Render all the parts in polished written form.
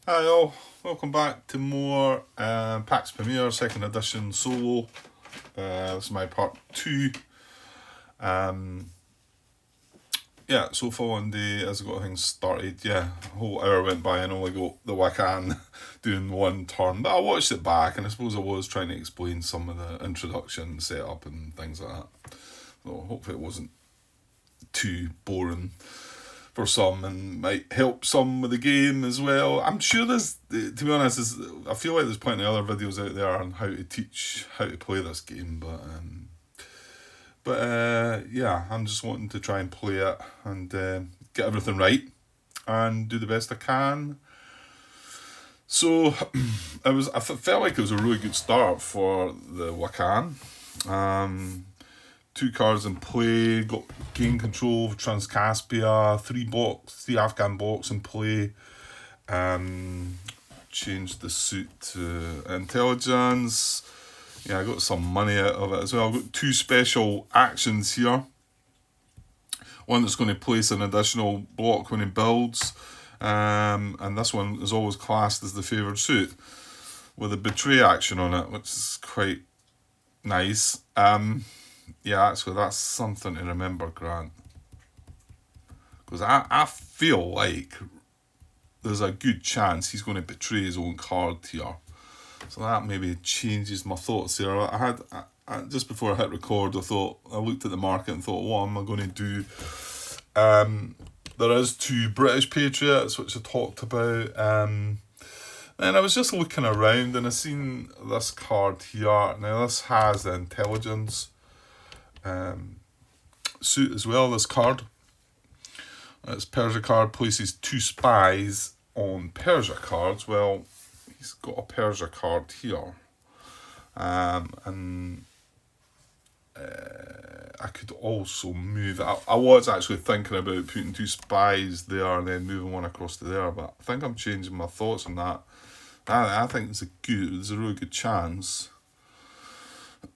Hi all, welcome back to more Pax Pamir second edition solo. This is my part 2. Um, yeah, so far one day as I got things started, a whole hour went by and only got the Wakan doing one turn. But I watched it back and I suppose I was trying to explain some of the introduction, setup and things like that. So hopefully it wasn't too boring for some and might help some with the game as well. I'm sure to be honest, I feel like there's plenty of other videos out there on how to teach how to play this game, but yeah, I'm just wanting to try and play it and get everything right and do the best I can. So I felt like it was a really good start for the Wakan. Um, Two cards in play, got gain control of Transcaspia, three Afghan blocks in play. Changed the suit to intelligence. Yeah, I got some money out of it as well. I've got two special actions here. One that's going to place an additional block when he builds, and this one is always classed as the favoured suit with a betray action on it, which is quite nice. Yeah, actually, that's something to remember, Grant. Because I feel like there's a good chance he's going to betray his own card here. So that maybe changes my thoughts here. Just before I hit record, I looked at the market and thought, what am I going to do? There is two British Patriots, which I talked about. And I was just looking around and I seen this card here. Now, this has the intelligence suit as well, this card. This Persia card places two spies on Persia cards. Well, he's got a Persia card here. And I could also move. I was actually thinking about putting two spies there and then moving one across to there, but I think I'm changing my thoughts on that. I think there's a really good chance.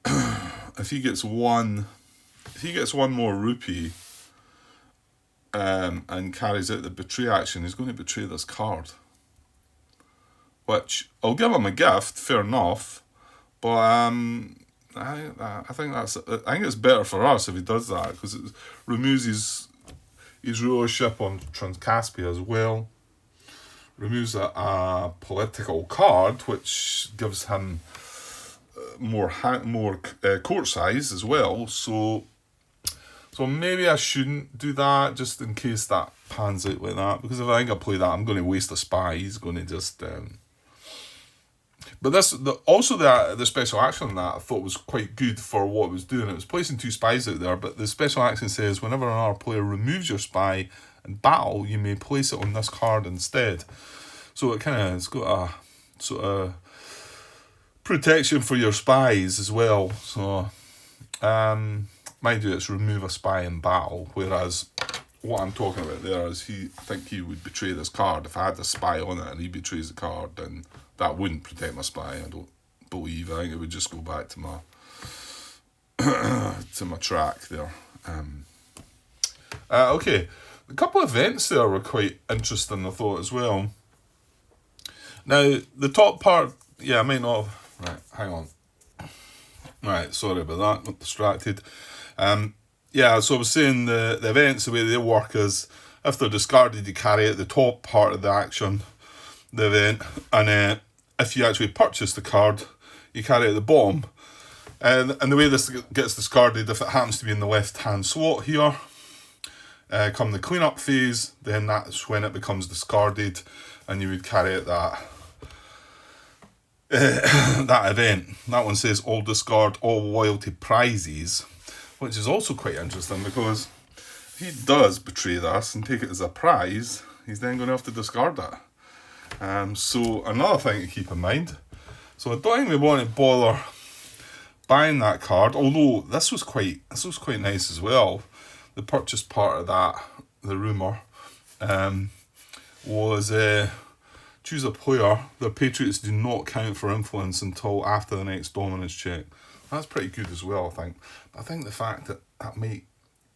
If he gets one more rupee and carries out the betray action, he's going to betray this card. Which I'll give him a gift, fair enough, but I think it's better for us if he does that because it removes his rulership on Transcaspia as well. Removes a political card, which gives him more court size as well. So maybe I shouldn't do that just in case that pans out like that. Because if I think I play that, I'm going to waste a spy. He's going to just. But the special action on that I thought was quite good for what it was doing. It was placing two spies out there, but the special action says whenever another player removes your spy in battle, you may place it on this card instead. So it's got a sort of protection for your spies as well. So, mind you, it's remove a spy in battle, whereas what I'm talking about there is I think he would betray this card. If I had a spy on it and he betrays the card, then that wouldn't protect my spy. I don't believe. I think it would just go back to my to my track there. Okay, a couple of events there were quite interesting, I thought, as well. Now, the top part, I might not have... Right, hang on. Right, sorry about that, got distracted. So I was saying the events, the way they work is, if they're discarded, you carry out the top part of the action, the event, and if you actually purchase the card, you carry out the bottom. And the way this gets discarded, if it happens to be in the left-hand slot here, come the cleanup phase, then that's when it becomes discarded, and you would carry out that that event. That one says all discard all loyalty prizes, which is also quite interesting because if he does betray this and take it as a prize, he's then going to have to discard it. So another thing to keep in mind. So I don't think we want to bother buying that card, although this was quite nice as well. The purchase part of that, the rumour, was choose a player. Their Patriots do not count for influence until after the next dominance check. That's pretty good as well, I think. But I think the fact that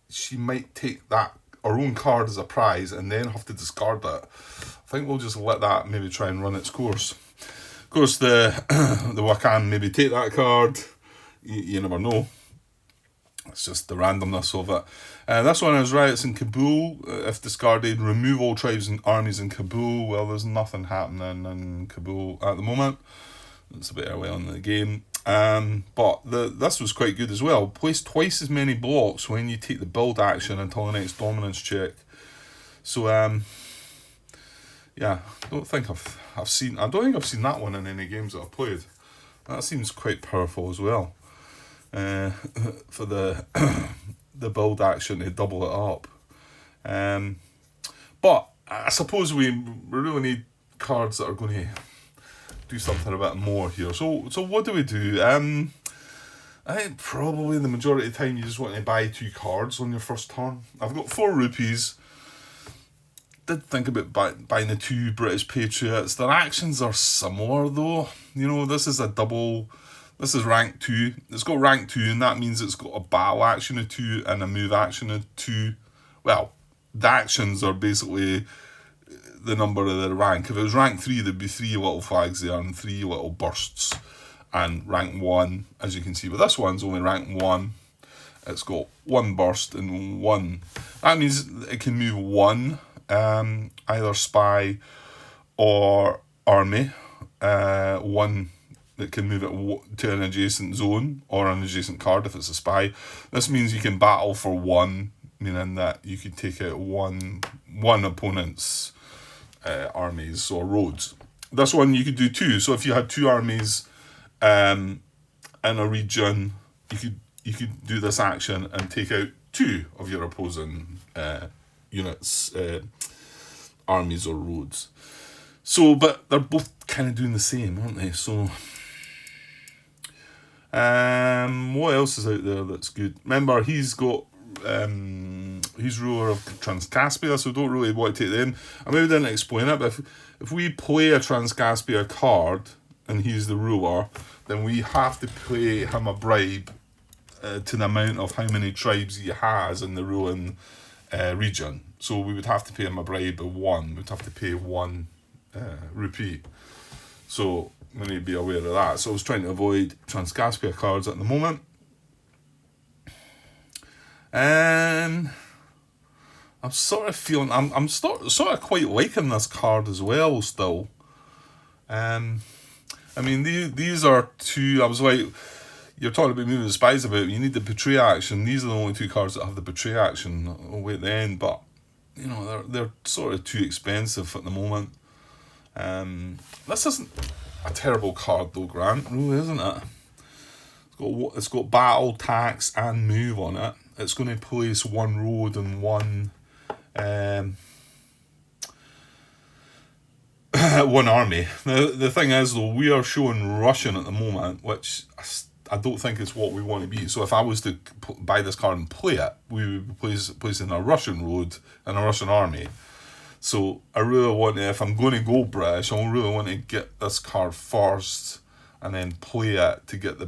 she might take that our own card as a prize and then have to discard it. I think we'll just let that maybe try and run its course. Of course, the Wakan maybe take that card. You never know. It's just the randomness of it. This one is riots in Kabul. If discarded, remove all tribes and armies in Kabul. Well, there's nothing happening in Kabul at the moment. It's a bit early on in the game. But this was quite good as well. Place twice as many blocks when you take the build action until the next dominance check. So yeah, I don't think I've seen that one in any games that I've played. That seems quite powerful as well. For the the build action to double it up. But I suppose we really need cards that are going to do something a bit more here. So what do we do? I think probably the majority of the time you just want to buy 2 cards on your first turn. I've got 4 rupees. Did think about buying the 2 British Patriots. Their actions are similar though. You know, this is a double. This is rank 2. It's got rank 2, and that means it's got a battle action of 2 and a move action of 2. Well, the actions are basically the number of the rank. If it was rank 3, there'd be 3 little flags there and 3 little bursts. And rank 1, as you can see, but this one's only rank 1. It's got 1 burst and 1. That means it can move 1, either spy or army. 1. That can move it to an adjacent zone or an adjacent card if it's a spy. This means you can battle for 1, meaning that you could take out one opponent's armies or roads. This one you could do 2. So if you had 2 armies in a region, you could do this action and take out 2 of your opposing units, armies or roads. So, but they're both kind of doing the same, aren't they? So. What else is out there that's good? Remember, he's got he's ruler of Transcaspia, so don't really want to take them. I maybe didn't explain it, but if we play a Transcaspia card and he's the ruler, then we have to pay him a bribe to the amount of how many tribes he has in the ruling region. So we would have to pay him a bribe of 1. We'd have to pay 1 rupee. So we need to be aware of that. So I was trying to avoid Transcaspia cards at the moment. And I'm sort of feeling, I'm sort of quite liking this card as well still. I mean, these are 2, I was like, you're talking about moving the spies about, you need the betray action. These are the only 2 cards that have the betray action all the way at the end, but, you know, they're sort of too expensive at the moment. This isn't a terrible card though, Grant, really, isn't it? It's got battle, tax, and move on it. It's going to place 1 road and 1 one army. Now, the thing is though, we are showing Russian at the moment, which I don't think is what we want to be. So if I was to buy this card and play it, we would be placing a Russian road and a Russian army. So I really want to, if I'm going to go British, I really want to get this card first and then play it to get the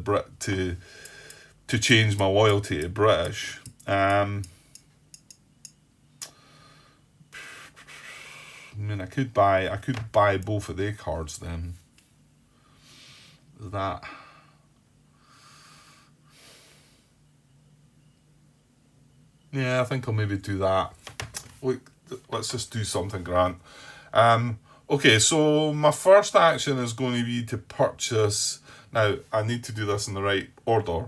to change my loyalty to British. I mean, I could buy both of their cards then. That. Yeah, I think I'll maybe do that. Look, let's just do something, Grant. Okay, so my first action is going to be to purchase. Now, I need to do this in the right order.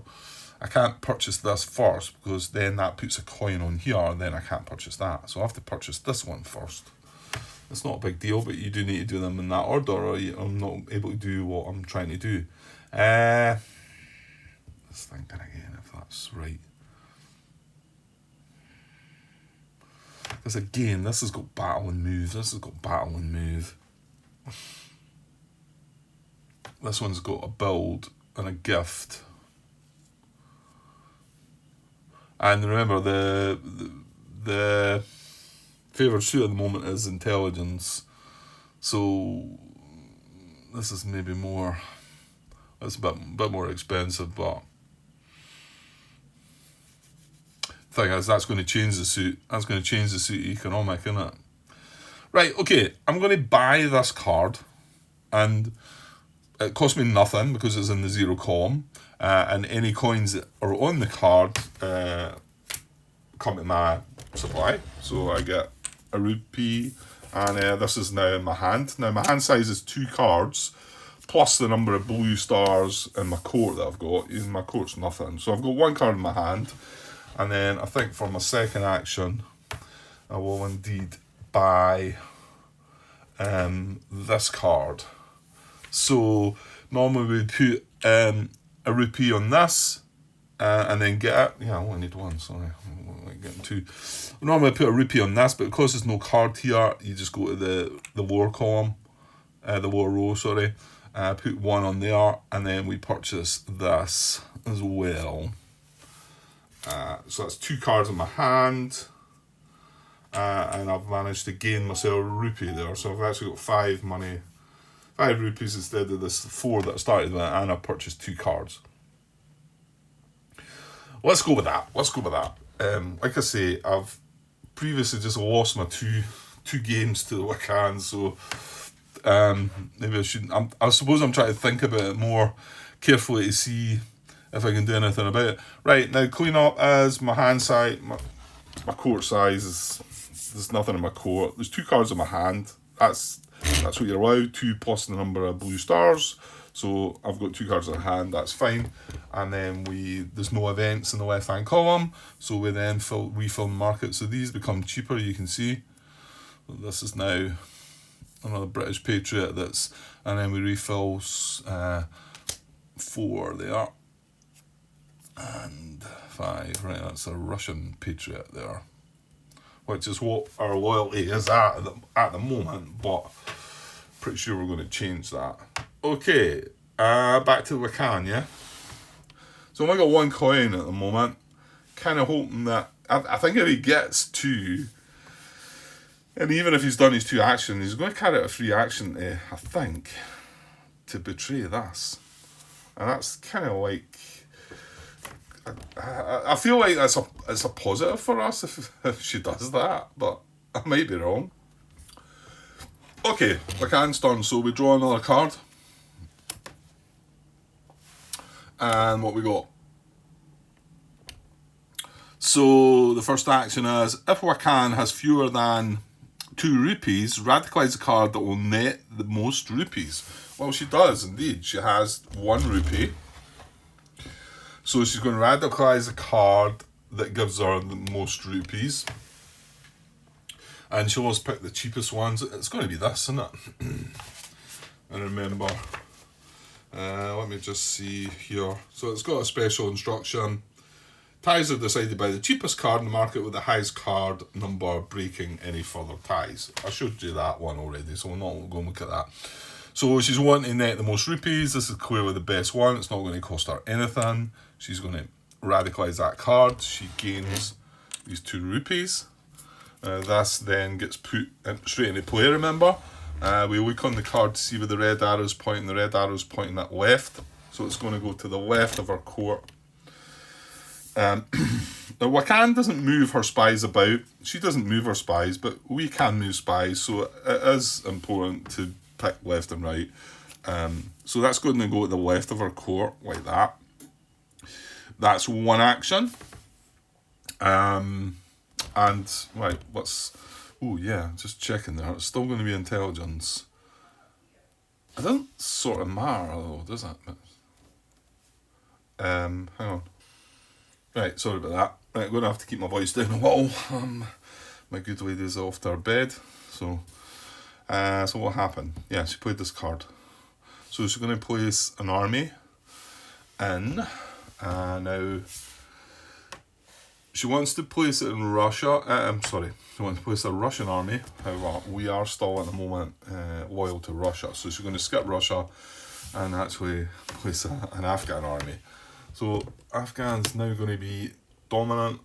I can't purchase this first because then that puts a coin on here and then I can't purchase that. So I have to purchase this one first. It's not a big deal, but you do need to do them in that order or I'm not able to do what I'm trying to do. Let's think again if that's right. Because again, this has got battle and move. This has got battle and move. This one's got a build and a gift. And remember, the favoured suit at the moment is intelligence. So this is maybe more. It's a bit more expensive, but thing is that's going to change the suit. That's going to change the suit economic, isn't it? Right, okay, I'm going to buy this card, and it costs me nothing because it's in the zero column, and any coins that are on the card come to my supply. So I get a rupee, and this is now in my hand. Now my hand size is 2 cards, plus the number of blue stars in my court that I've got. Even my court's nothing. So I've got 1 card in my hand, and then I think for my second action, I will indeed buy this card. So normally we'd put a rupee on this, and then get it. Yeah, I only need 1, sorry. I'm getting 2. Normally I put a rupee on this, but because there's no card here, you just go to the lower column, the lower row, sorry. Put 1 on there, and then we purchase this as well. So that's 2 cards in my hand. And I've managed to gain myself a rupee there. So I've actually got 5 rupees instead of this 4 that I started with, and I've purchased 2 cards. Let's go with that. Like I say, I've previously just lost my two games to the Wakan, so maybe I shouldn't. I suppose I'm trying to think about it more carefully to see if I can do anything about it. Right, now clean up as my hand size, my court size is, there's nothing in my court. There's 2 cards in my hand. That's what you're allowed, 2 plus the number of blue stars. So I've got 2 cards in hand, that's fine. And then there's no events in the left hand column, so we then refill the market. So these become cheaper, you can see. This is now another British Patriot and then we refill 4 there. And 5, right, that's a Russian Patriot there. Which is what our loyalty is at the moment, but pretty sure we're going to change that. Okay, back to Wakan, yeah? So I've only got 1 coin at the moment. Kind of hoping that, I think if he gets 2, and even if he's done his 2 actions, he's going to carry out a free action to, I think, to betray this. And that's kind of like, I feel like it's a positive for us if she does that, but I might be wrong. Okay, Wakan's turn, so we draw another card. And what we got? So the first action is, if Wakan has fewer than 2 rupees, radicalise the card that will net the most rupees. Well, she does indeed. She has 1 rupee. So she's going to radicalise a card that gives her the most rupees. And she'll always pick the cheapest ones. It's going to be this, isn't it? And remember, let me just see here. So it's got a special instruction. Ties are decided by the cheapest card in the market with the highest card number breaking any further ties. I showed you that one already, so we're not going to look at that. So she's wanting to net the most rupees. This is clearly the best one. It's not going to cost her anything. She's going to radicalise that card. She gains these 2 rupees. This then gets put straight into play, remember. We look on the card to see where the red arrow's pointing. The red arrow's pointing at left. So it's going to go to the left of our court. Now, Wakan doesn't move her spies about. She doesn't move her spies, but we can move spies. So it is important to pick left and right. So that's going to go to the left of our court, like that. That's 1 action. And, right, oh yeah, just checking there. It's still going to be intelligence. It doesn't sort of matter though, does it? Hang on. Right, sorry about that. Right, I'm going to have to keep my voice down a little. My good lady's off to her bed. So what happened? Yeah, she played this card. So she's going to place an army in. Now, she wants to place it in Russia. She wants to place a Russian army. However, we are still at the moment loyal to Russia. So she's going to skip Russia and actually place an Afghan army. So Afghan's now going to be dominant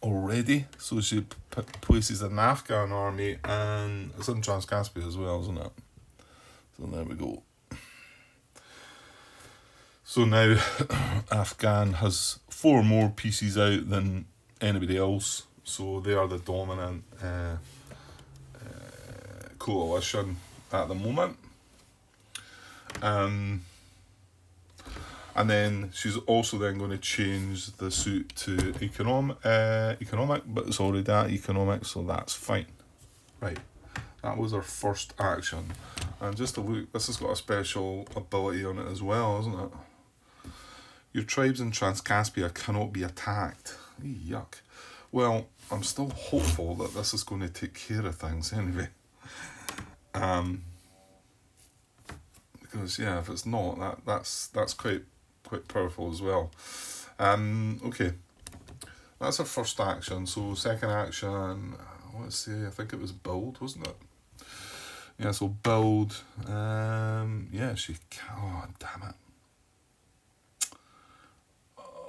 already. So she places an Afghan army, and it's in Transcaspia as well, isn't it? So there we go. So now Afghan has 4 more pieces out than anybody else. So they are the dominant coalition at the moment. And then she's also then going to change the suit to economic, but it's already at economic, so that's fine. Right, that was her first action. And just to look, this has got a special ability on it as well, isn't it? Your tribes in Transcaspia cannot be attacked. Yuck. Well, I'm still hopeful that this is going to take care of things anyway. Because yeah, if it's not, that's quite powerful as well. Okay, that's our first action. So second action, let's see, I think it was build, wasn't it? Yeah, so build. Yeah, oh damn it.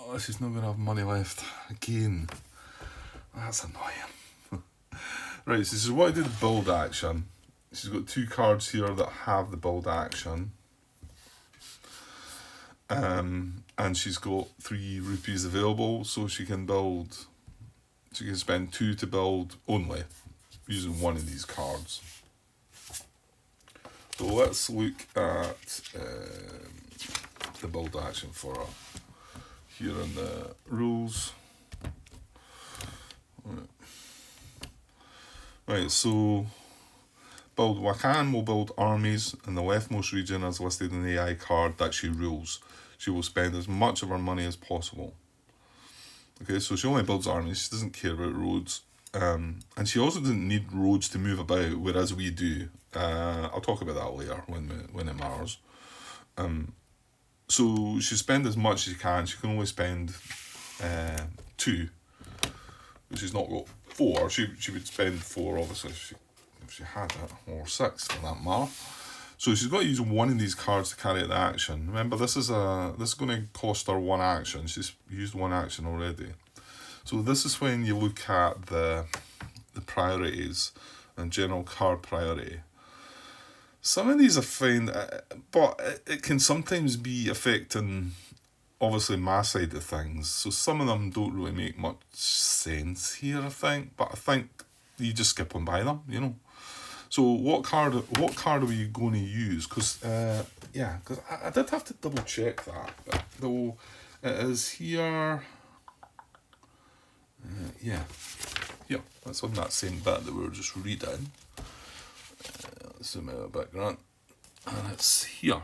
Oh, she's not gonna have money left again. That's annoying. Right, so this is what I did the build action. She's got 2 cards here that have the build action. And she's got 3 rupees available, so she can spend 2 to build only, using one of these cards. So let's look at the build action for her. Here in the rules. Right, so build Wakan will build armies in the leftmost region as listed in the AI card that she rules. She will spend as much of her money as possible. Okay, so she only builds armies, she doesn't care about roads. And she also doesn't need roads to move about, whereas we do. I'll talk about that later when it matters. So she spends as much as she can. She can only spend 2. She's not got 4. She would spend 4 obviously if she had it, or 6 for that matter. So she's got to use one of these cards to carry out the action. Remember, this is going to cost her 1 action. She's used 1 action already. So this is when you look at the priorities and general card priority. Some of these are fine, but it can sometimes be affecting, obviously, my side of things. So some of them don't really make much sense here, I think. But I think you just skip on by them, you know. So what card are we going to use? Because because I did have to double check that. But though it is here. Yeah, that's on that same bit that we were just reading. Let's zoom out a bit, Grant. And it's here.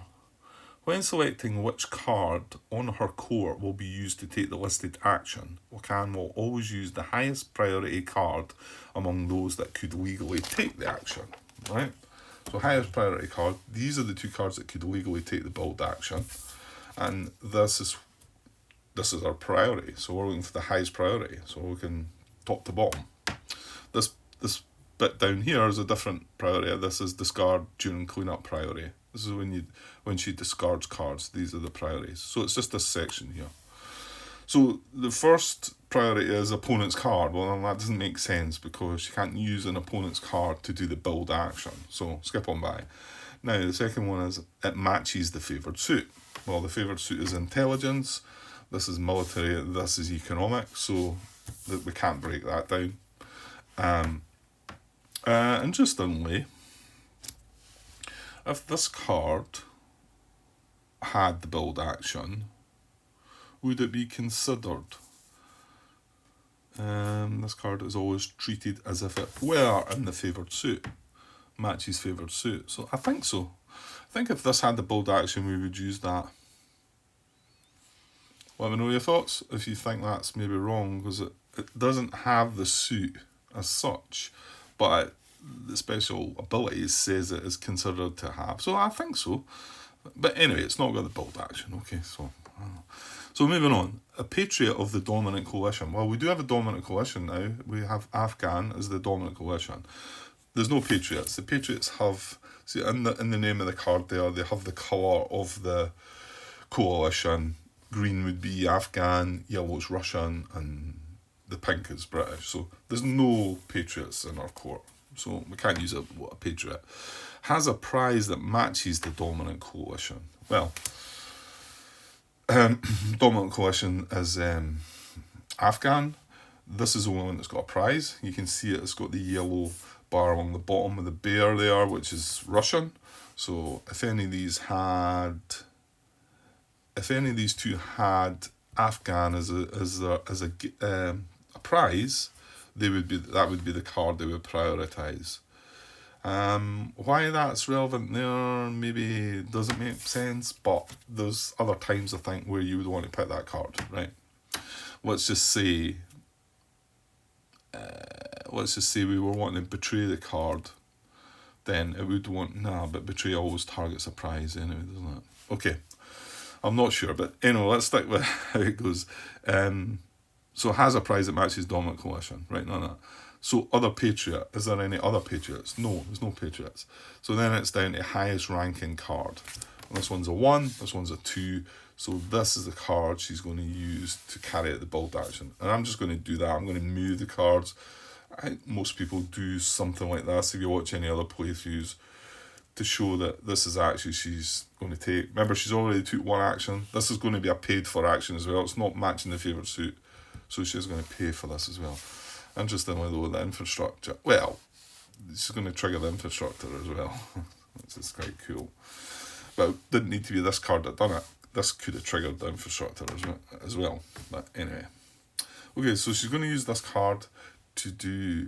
When selecting which card on her court will be used to take the listed action, Wakan will always use the highest priority card among those that could legally take the action. Right? So highest priority card, these are the 2 cards that could legally take the build action. And this is our priority. So we're looking for the highest priority. So we can top to bottom. This bit down here is a different priority. This is discard during cleanup priority. This is when she discards cards. These are the priorities. So it's just this section here. So the first priority is opponent's card. Well, that doesn't make sense because she can't use an opponent's card to do the build action. So skip on by. Now the second one is it matches the favoured suit. Well, the favoured suit is intelligence. This is military. This is economic. So that we can't break that down. Interestingly, if this card had the build action, would it be considered? This card is always treated as if it were in the favoured suit. Matches favoured suit. So I think so. I think if this had the build action, we would use that. Let me know your thoughts if you think that's maybe wrong, because it doesn't have the suit as such, but the special abilities says it is considered to have. So I think so. But anyway, it's not got the build action. Okay, so moving on. A patriot of the dominant coalition. Well, we do have a dominant coalition now. We have Afghan as the dominant coalition. There's no patriots. The patriots have, see, in the name of the card there, they have the colour of the coalition. Green would be Afghan, yellow's Russian, and the pink is British. So there's no patriots in our court. So we can't use a patriot. Has a prize that matches the dominant coalition. Well, dominant coalition is Afghan. this is the only one that's got a prize. You can see it's got the yellow bar along the bottom with the bear there, which is Russian. So if any of these two had Afghan as a prize, that would be the card they would prioritize. Why that's relevant there maybe doesn't make sense, but there's other times I think where you would want to pick that card, right? Let's just say we were wanting to betray the card, then it would want, but betray always targets a prize anyway, doesn't it? Okay, I'm not sure, but anyway, let's stick with how it goes. So it has a prize that matches Dominant Coalition, right? None of that. So other Patriot, is there any other Patriots? No, there's no Patriots. So then it's down to highest ranking card. And this one's a 1, this one's a 2. So this is the card she's going to use to carry out the bold action. And I'm just going to do that. I'm going to move the cards. I think most people do something like this if you watch any other playthroughs, to show that this is actually she's going to take. Remember, she's already took one action. This is going to be a paid for action as well. It's not matching the favourite suit. So she's going to pay for this as well. Interestingly though, the infrastructure, well, she's going to trigger the infrastructure as well, which is quite cool. But it didn't need to be this card that done it. This could have triggered the infrastructure as well. But anyway. Okay, so she's going to use this card to do,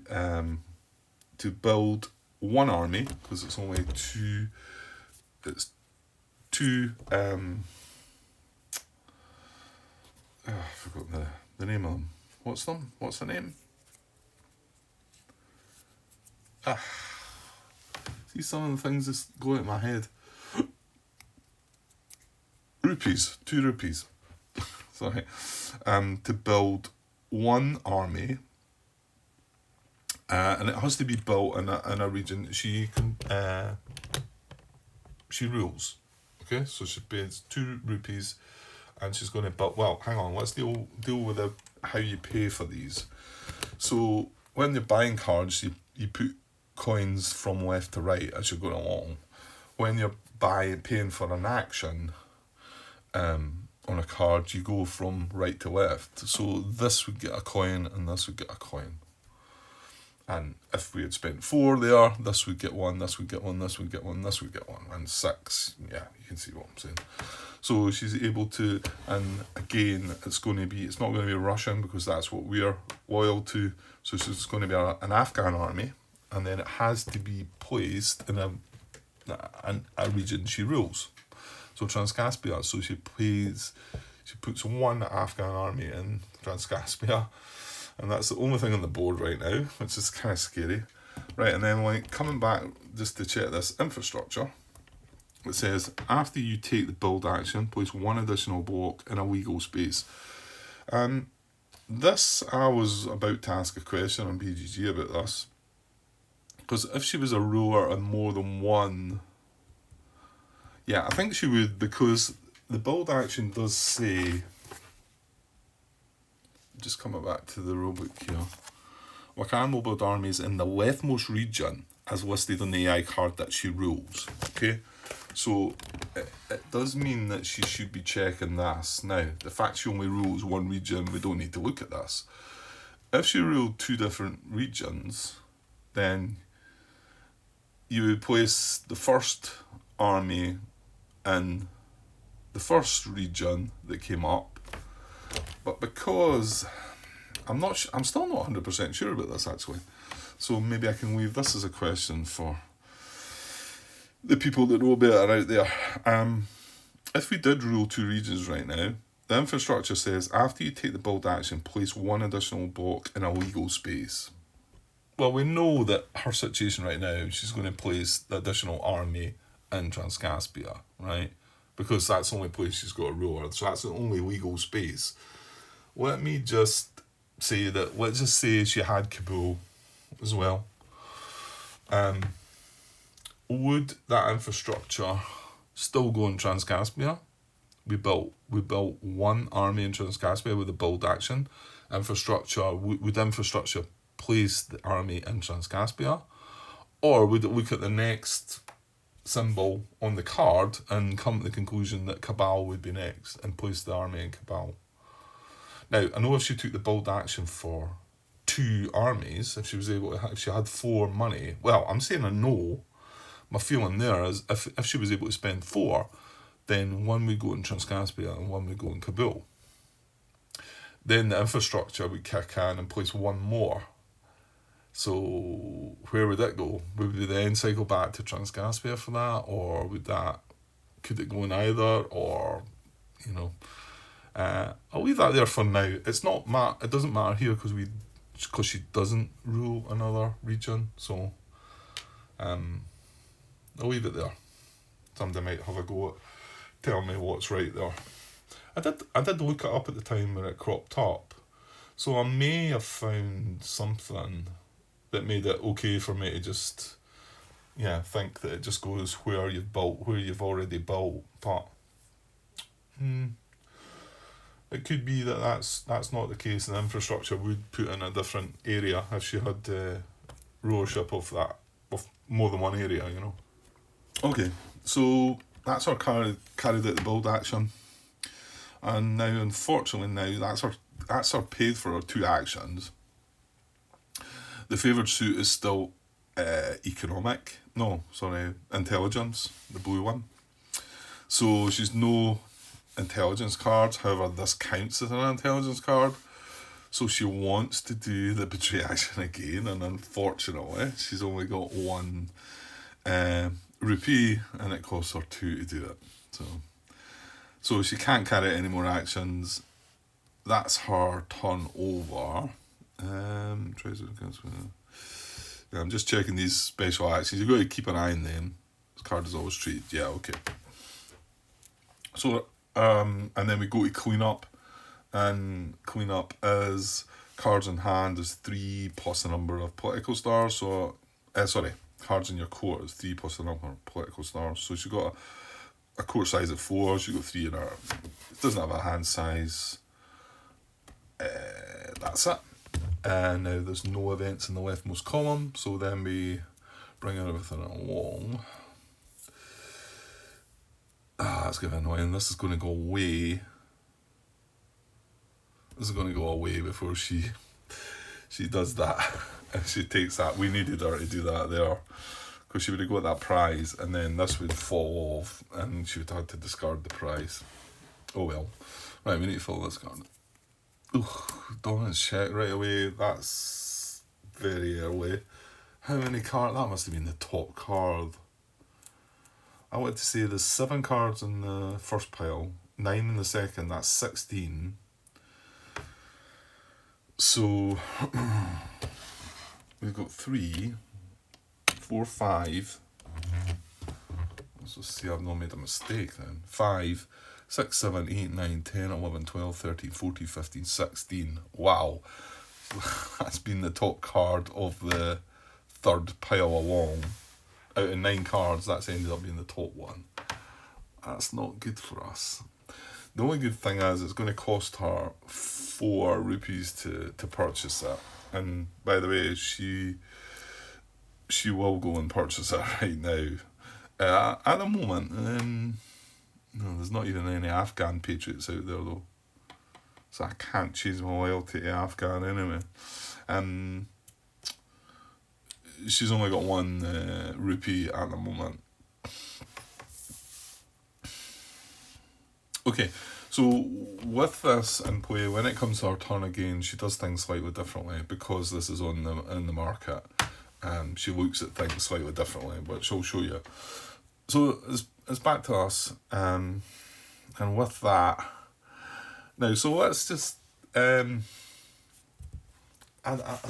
to build one army, because it's only two, I forgot the name of them. What's the name? See, some of the things just go out of my head. Rupees, 2 rupees. Sorry. To build one army, and it has to be built in a region she rules. Okay, so she pays 2 rupees, and she's going to build. Well, hang on. Let's deal with how you pay for these. So when you're buying cards, you put coins from left to right as you're going along. When you're paying for an action on a card, you go from right to left. So this would get a coin and this would get a coin. And if we had spent 4 there, this would get 1, this would get 1, this would get 1, this would get 1, and 6. Yeah, you can see what I'm saying. So she's able to, and again, it's not going to be Russian because that's what we're loyal to. So it's going to be an Afghan army, and then it has to be placed in a region she rules. So Transcaspia. So she puts 1 Afghan army in Transcaspia, and that's the only thing on the board right now, which is kind of scary. Right, and then coming back just to check this infrastructure, it says after you take the build action, place 1 additional block in a legal space. This, I was about to ask a question on BGG about this, because if she was a ruler on more than 1, yeah, I think she would, because the build action does say, just coming back to the rulebook here, Wakan will build armies in the leftmost region as listed on the AI card that she rules. Okay, so it does mean that she should be checking this. Now, the fact she only rules 1 region, we don't need to look at this. If she ruled 2 different regions, then you would place the first army in the first region that came up. But because I'm still not 100% sure about this actually. So maybe I can leave this as a question for the people that know better out there. If we did rule 2 regions right now, the infrastructure says after you take the build action, place 1 additional block in a legal space. Well, we know that her situation right now, she's going to place the additional army in Transcaspia, right? Because that's the only place she's got a ruler, so that's the only legal space. Let me just say that, let's just say she had Kabul as well. Would that infrastructure still go in Transcaspia? We built 1 army in Transcaspia with a build action. Would infrastructure place the army in Transcaspia? Or would it look at the next symbol on the card and come to the conclusion that Cabal would be next and place the army in Cabal? Now, I know if she took the build action for 2 armies, if she was able to, if she had 4 money, well, I'm saying a no. My feeling there is if she was able to spend 4, then 1 would go in Transcaspia and 1 would go in Kabul. Then the infrastructure would kick in and place 1 more. So where would it go? Would we then cycle back to Transcaspia for that, or could it go in either, or I'll leave that there for now. It's not it doesn't matter here because she doesn't rule another region. So I'll leave it there. Somebody might have a go at telling me what's right there. I did look it up at the time when it cropped up, so I may have found something that made it okay for me to just think that it just goes where you've already built, but it could be that that's not the case, and the infrastructure would put in a different area if she had rulership of more than one area, Okay, so that's our carried out the build action, and now unfortunately that's our paid for our 2 actions. The favoured suit is still intelligence, the blue one. So she's no intelligence cards, however this counts as an intelligence card. So she wants to do the betray action again, and unfortunately she's only got 1 rupee, and it costs her 2 to do it. So she can't carry out any more actions. That's her turn over. I'm just checking these special actions. You've got to keep an eye on them. This card is always treated. Yeah, okay. So, and then we go to clean up. And clean up is cards in hand is 3 plus the number of political stars. So, cards in your court is 3 plus the number of political stars. So she's got a court size of 4. She's got 3 in her. It doesn't have a hand size. That's it. And now there's no events in the leftmost column, so then we bring everything along. That's going to be annoying. This is going to go away. This is going to go away before she does that. And she takes that. We needed her to do that there, because she would have got that prize, and then this would fall off, and she would have had to discard the prize. Oh well. Right, we need to fill this card. Dominance check right away. That's very early. How many cards? That must have been the top card. I want to say there's 7 cards in the first pile, 9 in the second. That's 16. So we've got 3, 4, 5. Let's just see I've not made a mistake then. 5, 6, 7, 8, 9, 10, 11, 12, 13, 14, 15, 16. Wow. That's been the top card of the third pile along. Out of 9 cards, that's ended up being the top one. That's not good for us. The only good thing is it's going to cost her 4 rupees to purchase it. And by the way, she will go and purchase it right now. At the moment, no, there's not even any Afghan patriots out there though, so I can't change my loyalty to Afghan anyway. She's only got 1 rupee at the moment. Okay, so with this in play, when it comes to her turn again, she does things slightly differently because this is in the market. She looks at things slightly differently, which I'll show you. So it's back to us, and with that, now, so let's just, I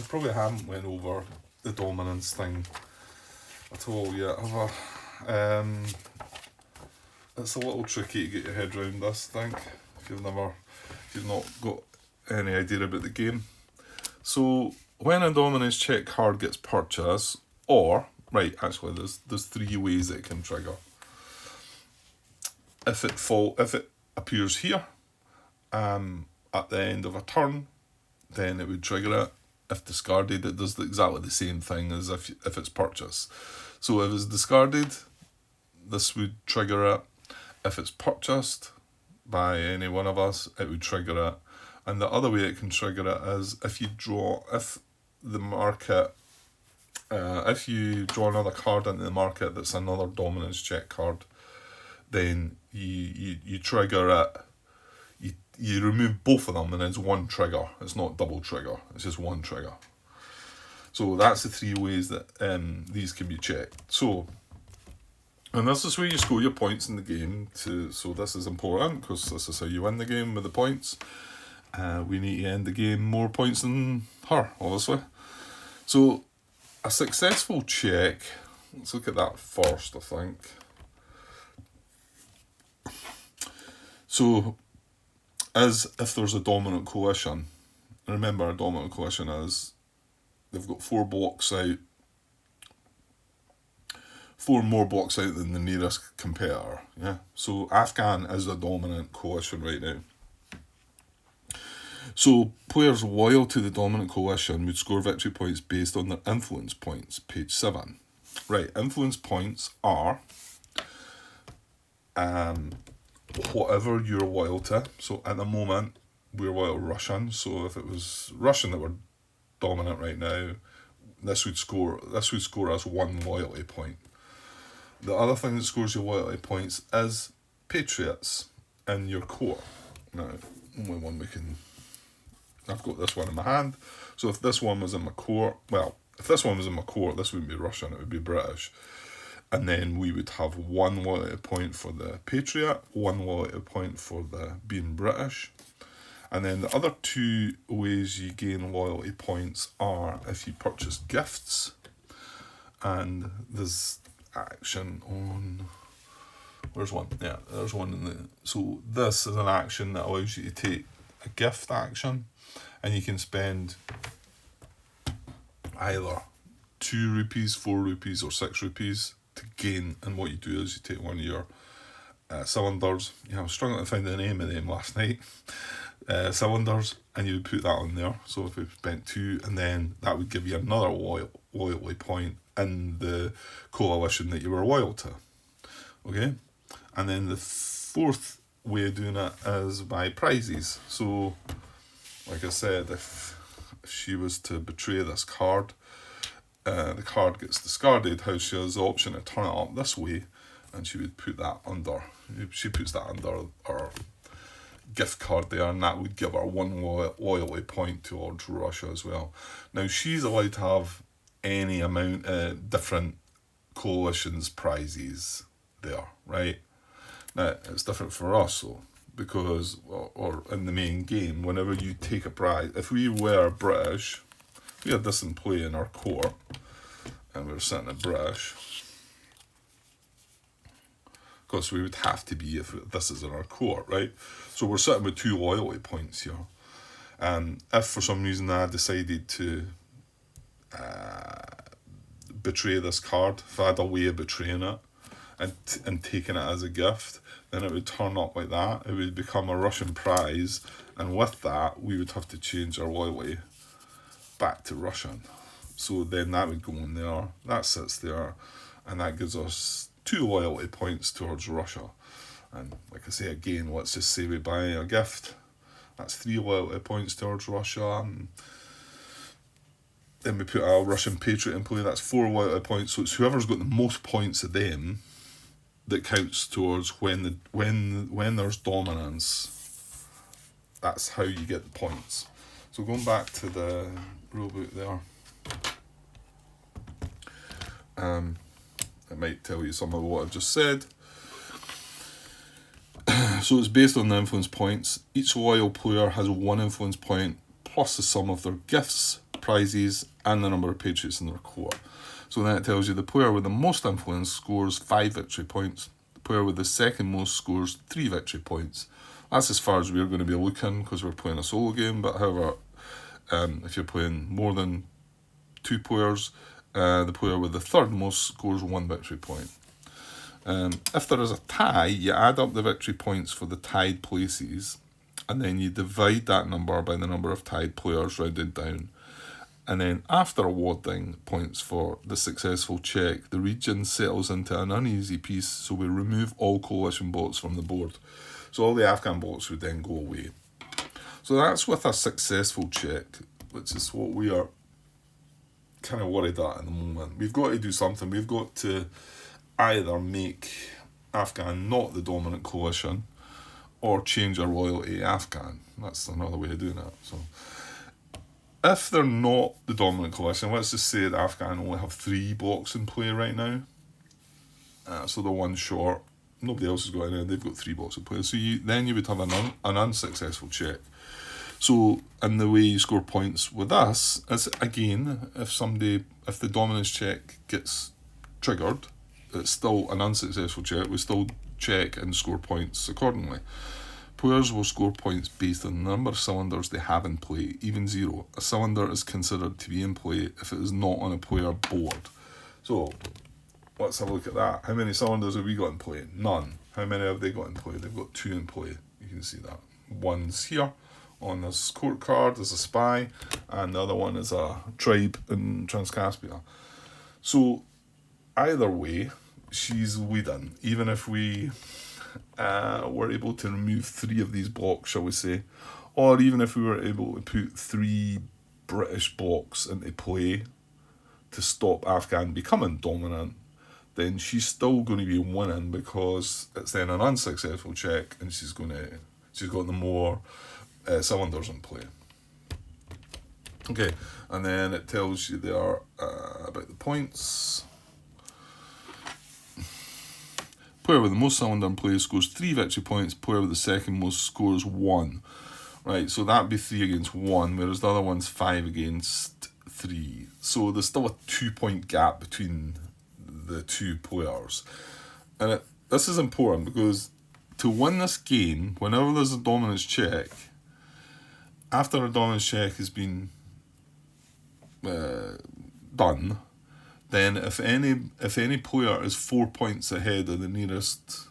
probably haven't went over the dominance thing at all yet, have I? It's a little tricky to get your head around this, I think, if you've not got any idea about the game. So when a dominance check card gets purchased, or actually there's 3 ways it can trigger. If it appears here, at the end of a turn, then it would trigger it. If discarded, it does exactly the same thing as if it's purchased. So if it's discarded, this would trigger it. If it's purchased by any one of us, it would trigger it. And the other way it can trigger it is if the market, if you draw another card into the market that's another dominance check card, then you trigger it. You remove both of them and it's one trigger. It's not double trigger. It's just one trigger. So that's the 3 ways that these can be checked. So, and this is where you score your points in the game. So this is important because this is how you win the game with the points. We need to end the game more points than her, obviously. So a successful check, let's look at that first, I think. So, as if there's a dominant coalition. Remember, a dominant coalition is they've got 4 blocks out, 4 more blocks out than the nearest competitor. Yeah. So Afghan is a dominant coalition right now. So players loyal to the dominant coalition would score victory points based on their influence points. Page 7. Right. Influence points are whatever you're loyal to. So at the moment we're loyal to Russian. So if it was Russian that were dominant right now, this would score as 1 loyalty point. The other thing that scores your loyalty points is Patriots in your core. Now, only one we can. I've got this one in my hand. So if this one was in my core, if this one was in my core, this wouldn't be Russian, it would be British. And then we would have 1 loyalty point for the Patriot, 1 loyalty point for the being British. And then the other 2 ways you gain loyalty points are if you purchase gifts. And there's action on... Where's one? Yeah, there's one in the... So this is an action that allows you to take a gift action. And you can spend either 2 rupees, 4 rupees or 6 rupees to gain. And what you do is you take one of your cylinders. Yeah, I was struggling to find the name of them last night. Cylinders, and you would put that on there. So if we spent 2, and then that would give you another loyalty point in the coalition that you were loyal to. Okay? And then the 4th way of doing it is by prizes. So, like I said, if she was to betray this card, the card gets discarded. How she has the option to turn it up this way, and she would put that under. She puts that under her gift card there, and that would give her 1 loyalty point towards Russia as well. Now she's allowed to have any amount of different coalitions prizes there, right? Now it's different for us though, because or in the main game, whenever you take a prize, if we were British, we had this in play in our court, and we were sitting at British. Of course, we would have to be if this is in our court, right? So we're sitting with 2 loyalty points here. If for some reason I decided to betray this card, if I had a way of betraying it and taking it as a gift, then it would turn up like that. It would become a Russian prize, and with that, we would have to change our loyalty back to Russian. So then that would go in there, that sits there, and that gives us 2 loyalty points towards Russia. And like I say again, let's just say we buy a gift. That's 3 loyalty points towards Russia. And then we put a Russian Patriot in play. That's 4 loyalty points. So it's whoever's got the most points of them that counts towards when there's dominance. That's how you get the points. So going back to the rulebook there. It might tell you some of what I've just said. So it's based on the influence points. Each loyal player has 1 influence point plus the sum of their gifts, prizes, and the number of patriots in their core. So then it tells you the player with the most influence scores 5 victory points. The player with the second most scores 3 victory points. That's as far as we're going to be looking because we're playing a solo game. But however, if you're playing more than 2 players, the player with the third most scores 1 victory point. If there is a tie, you add up the victory points for the tied places, and then you divide that number by the number of tied players rounded down. And then after awarding points for the successful check, the region settles into an uneasy peace, so we remove all coalition blocks from the board. So all the Afghan blocks would then go away. So that's with a successful check, which is what we are kind of worried at the moment. We've got to do something. We've got to either make Afghan not the dominant coalition or change our royalty Afghan. That's another way of doing it. So if they're not the dominant coalition, let's just say that Afghan only have 3 blocks in play right now. So they're one short. Nobody else has got any. They've got 3 blocks in play. So then you would have an unsuccessful check. So, in the way you score points with us is, again, if the dominance check gets triggered, it's still an unsuccessful check. We still check and score points accordingly. Players will score points based on the number of cylinders they have in play, even 0. A cylinder is considered to be in play if it is not on a player board. So, let's have a look at that. How many cylinders have we got in play? None. How many have they got in play? They've got 2 in play. You can see that. One's here on this court card as a spy, and the other one is a tribe in Transcaspia. So, either way, she's leading. Even if we were able to remove 3 of these blocks, shall we say, or even if we were able to put 3 British blocks into play to stop Afghan becoming dominant, then she's still going to be winning because it's then an unsuccessful check, and she's got the more cylinders in play. Okay, and then it tells you there about the points. Player with the most cylinder in play scores 3 victory points. Player with the second most scores 1. Right, so that'd be 3 against 1, whereas the other one's 5 against 3. So there's still a 2-point gap between the 2 players. And this is important because to win this game, whenever there's a dominance check, after a dominance check has been done, then if any player is 4 points ahead of the nearest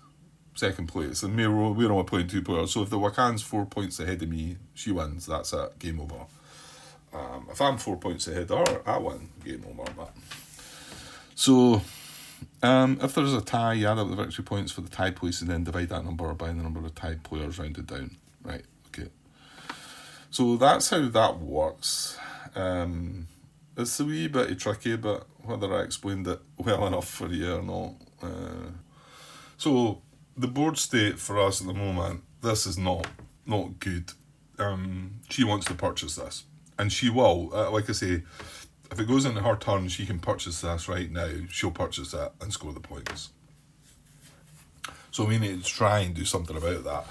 second place, and we're only playing 2 players, so if the Wakan's 4 points ahead of me, she wins, that's it, game over. If I'm 4 points ahead of her, I win, game over. So, if there's a tie, you add up the victory points for the tied place and then divide that number by the number of tied players rounded down. Right, okay. So that's how that works. It's a wee bit tricky, but whether I explained it well enough for you or not. So the board state for us at the moment, this is not good. She wants to purchase this, and she will. Like I say, if it goes into her turn, she can purchase this right now. She'll purchase it and score the points. So we need to try and do something about that.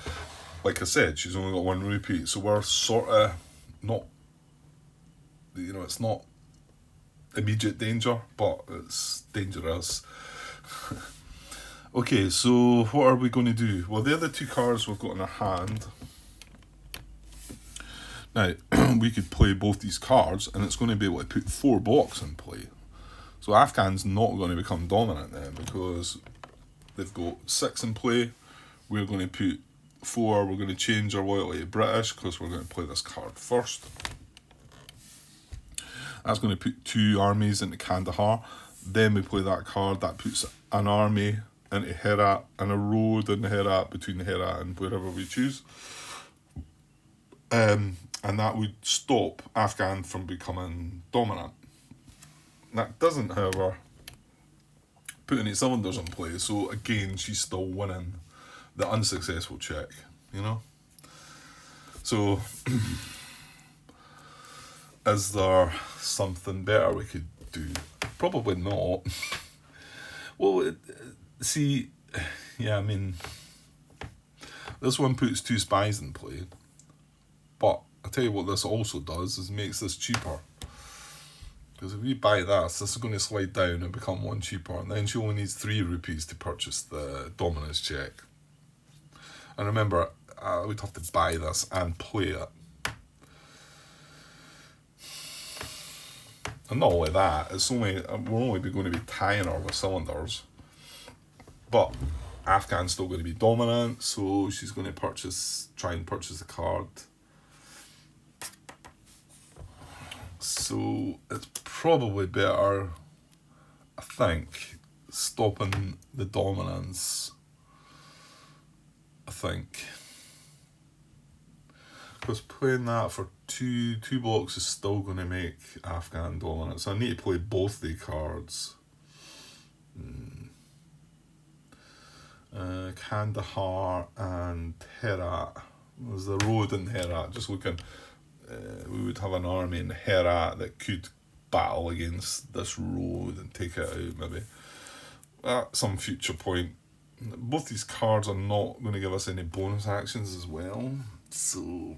Like I said, she's only got 1 rupee, so we're sort of not, it's not immediate danger, but it's dangerous. Okay, so what are we going to do? Well, they're the 2 cards we've got in our hand. Now, we could play both these cards, and it's going to be able to put 4 blocks in play. So Afghan's not going to become dominant then, because they've got 6 in play. We're going to put 4, we're going to change our loyalty to British, because we're going to play this card first. That's going to put 2 armies into Kandahar. Then we play that card, that puts an army into Herat, and a road in Herat between Herat and wherever we choose. And that would stop Afghan from becoming dominant. That doesn't, however, put any cylinders in play, so again, she's still winning the unsuccessful check, So, is there something better we could do? Probably not. Well, this one puts 2 spies in play, but I'll tell you what this also does is makes this cheaper. Because if we buy this is going to slide down and become 1 cheaper, and then she only needs 3 rupees to purchase the dominance check. And remember, we'd have to buy this and play it. And not only that, we're only going to be tying her with cylinders. But Afghan's still going to be dominant, so she's going to try and purchase the card. So it's probably better, I think, stopping the dominance. Because playing that for two blocks is still going to make Afghan dominant, so I need to play both the cards. Kandahar and Herat. There's the road in Herat. Just looking, we would have an army in Herat that could battle against this road and take it out maybe at some future point. Both these cards are not going to give us any bonus actions as well, so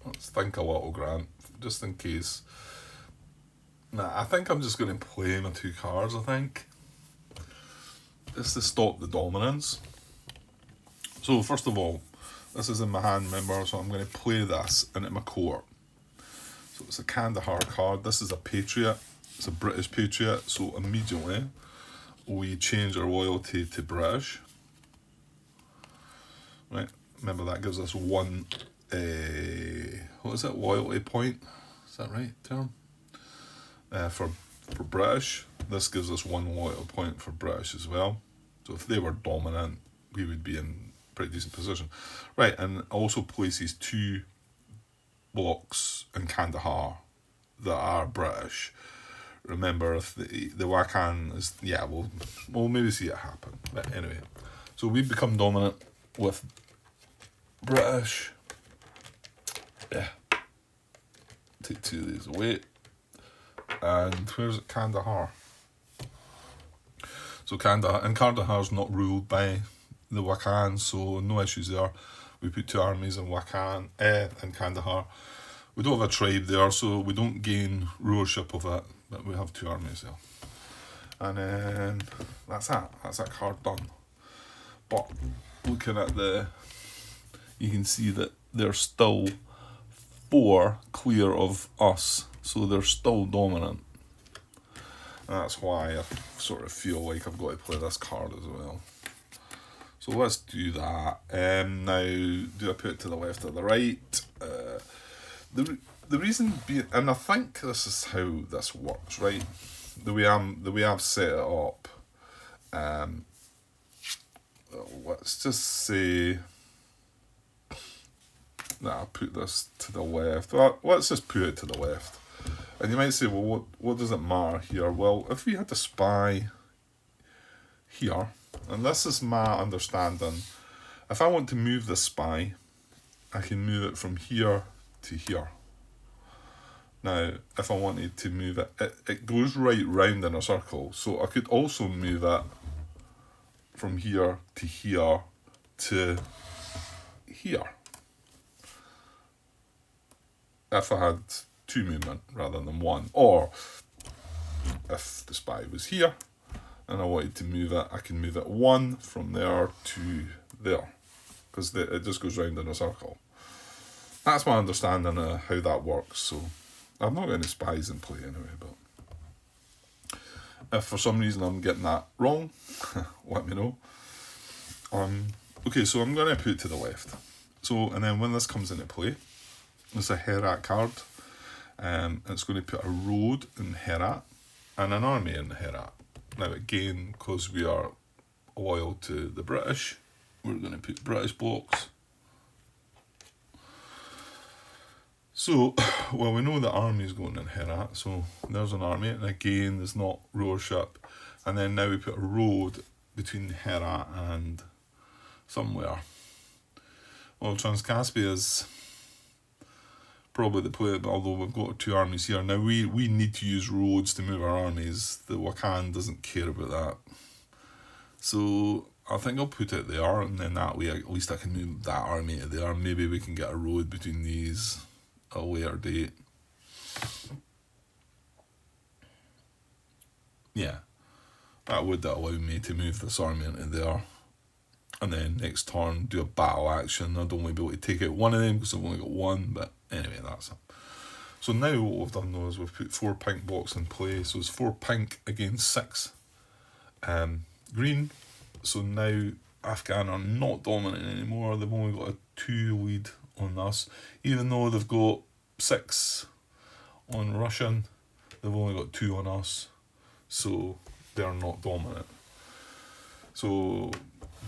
let's think a little, Grant, just in case. Nah, I think I'm just going to play my two cards, I think. Just to stop the dominance. So, first of all, this is in my hand, remember, so I'm going to play this into my court. So, it's a Kandahar card. This is a Patriot. It's a British Patriot, so immediately we change our loyalty to British. Right, remember that gives us one, what is it, loyalty point? Is that right term? For British, this gives us one loyalty point for British as well. So if they were dominant, we would be in pretty decent position. Right, and also places two blocks in Kandahar that are British. Remember, if the Wakhan is, yeah, we'll maybe see it happen. But anyway, so we become dominant with British. Yeah. Take two of these away. And where's it? Kandahar. So Kandahar's not ruled by the Wakhan, so no issues there. We put two armies in in Kandahar. We don't have a tribe there, so we don't gain rulership of it, but we have two armies there. And then that's that card done. But looking at you can see that there's still 4 clear of us, so they're still dominant. And that's why I sort of feel like I've got to play this card as well. So let's do that. Now, do I put it to the left or the right? The reason being, and I think this is how this works, right? The way I've set it up. Let's just say that I put this to the left. Well, let's just put it to the left. And you might say, well, what does it matter here? Well, if we had a spy here, and this is my understanding, if I want to move the spy, I can move it from here to here. Now, if I wanted to move it, it goes right round in a circle, so I could also move it from here to here to here. If I had 2 movement rather than 1, or if the spy was here and I wanted to move it, I can move it 1 from there to there, because it just goes round in a circle. That's my understanding of how that works. So I've not got any spies in play anyway, but if for some reason I'm getting that wrong, let me know. Okay, so I'm going to put it to the left. So, and then when this comes into play, it's a Herat card. It's going to put a road in Herat and an army in Herat. Now again, because we are loyal to the British, we're going to put British blocks. So, well, we know the army is going in Herat, so there's an army, and again, there's not rulership. And then now we put a road between Herat and somewhere. Well, Transcaspia is probably the play, although we've got 2 armies here. Now, we need to use roads to move our armies. The Wakhan doesn't care about that. So, I think I'll put it there, and then that way at least I can move that army to there. Maybe we can get a road between these at a later date. Yeah, that would allow me to move this army into there. And then next turn, do a battle action. I'd only be able to take out 1 of them because I've only got 1, but anyway, that's it. So now what we've done though is we've put 4 pink blocks in play. So it's 4 pink against 6 green. So now Afghan are not dominant anymore. They've only got a 2 lead on us. Even though they've got 6 on Russian, they've only got 2 on us. So they're not dominant. So,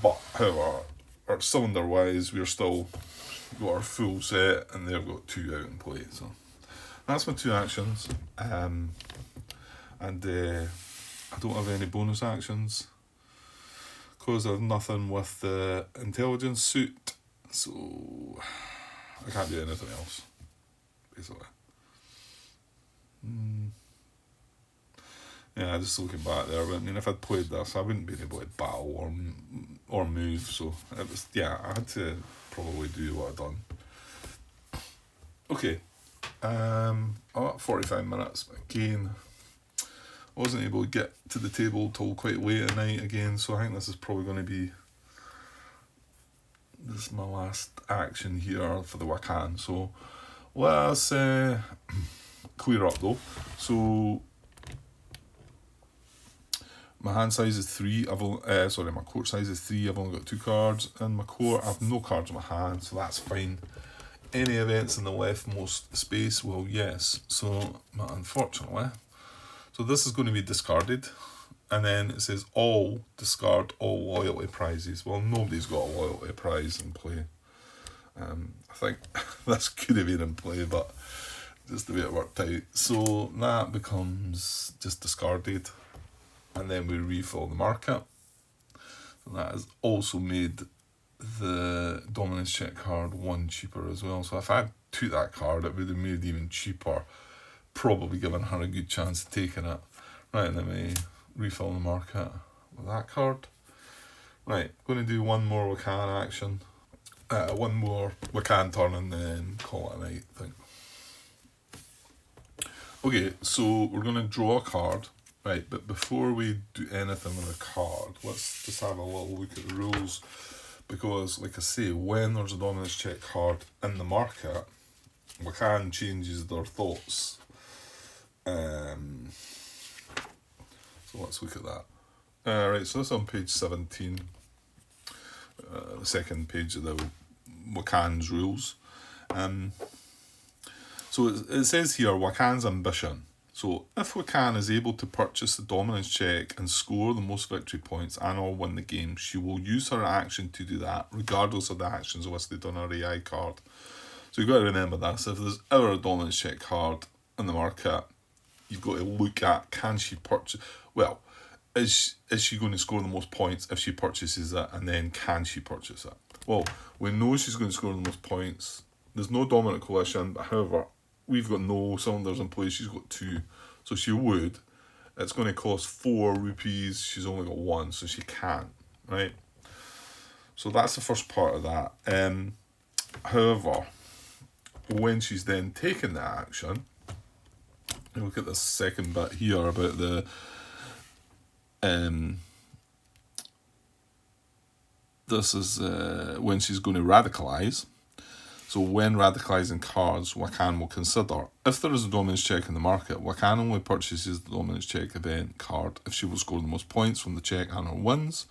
but however, our cylinder wise, we're still got our full set, and they've got 2 out in play. So that's my 2 actions. And I don't have any bonus actions because there's nothing with the intelligence suit, so I can't do anything else, basically. Yeah, just looking back there, but I mean, if I'd played this, I wouldn't be able to battle or move, so it was, yeah, I had to probably do what I'd done. Okay, 45 minutes, again, wasn't able to get to the table till quite late at night again, so I think this is probably going to be, this is my last action here for the Wakan. So let's clear up though. So my hand size is 3. My court size is 3. I've only got 2 cards in my court. I've no cards in my hand, so that's fine. Any events in the leftmost space? Well, yes. So unfortunately, so this is going to be discarded, and then it says all discard all loyalty prizes. Well, nobody's got a loyalty prize in play. I think this could have been in play, but just the way it worked out. So that becomes just discarded, and then we refill the market. So that has also made the dominance check card 1 cheaper as well. So if I took that card, it would have made it even cheaper, probably giving her a good chance of taking it. Right, and then we refill the market with that card. Right, going to do 1 more Wakan action. 1 more Wakan turn and then call it a night, I think. Okay, so we're going to draw a card. Right, but before we do anything with a card, let's just have a little look at the rules. Because, like I say, when there's a dominance check card in the market, Wakan changes their thoughts. So let's look at that. Right, so that's on page 17. The second page of the Wakan's rules. So it says here, Wakan's ambition. So if Wakan is able to purchase the dominance check and score the most victory points and or win the game, she will use her action to do that, regardless of the actions listed on her AI card. So you've got to remember this. If there's ever a dominance check card in the market, you've got to look at, can she purchase, well, is she going to score the most points if she purchases it, and then can she purchase it? Well, we know she's going to score the most points. There's no dominant coalition, but however, we've got no cylinders in place, she's got 2, so she would. It's going to cost 4 rupees, she's only got 1, so she can't, right? So that's the first part of that. However, when she's then taken the action, look at this second bit here about the this is when she's going to radicalise. So when radicalising cards, Wakan will consider, if there is a dominance check in the market, Wakan only purchases the dominance check event card if she will score the most points from the check and her wins.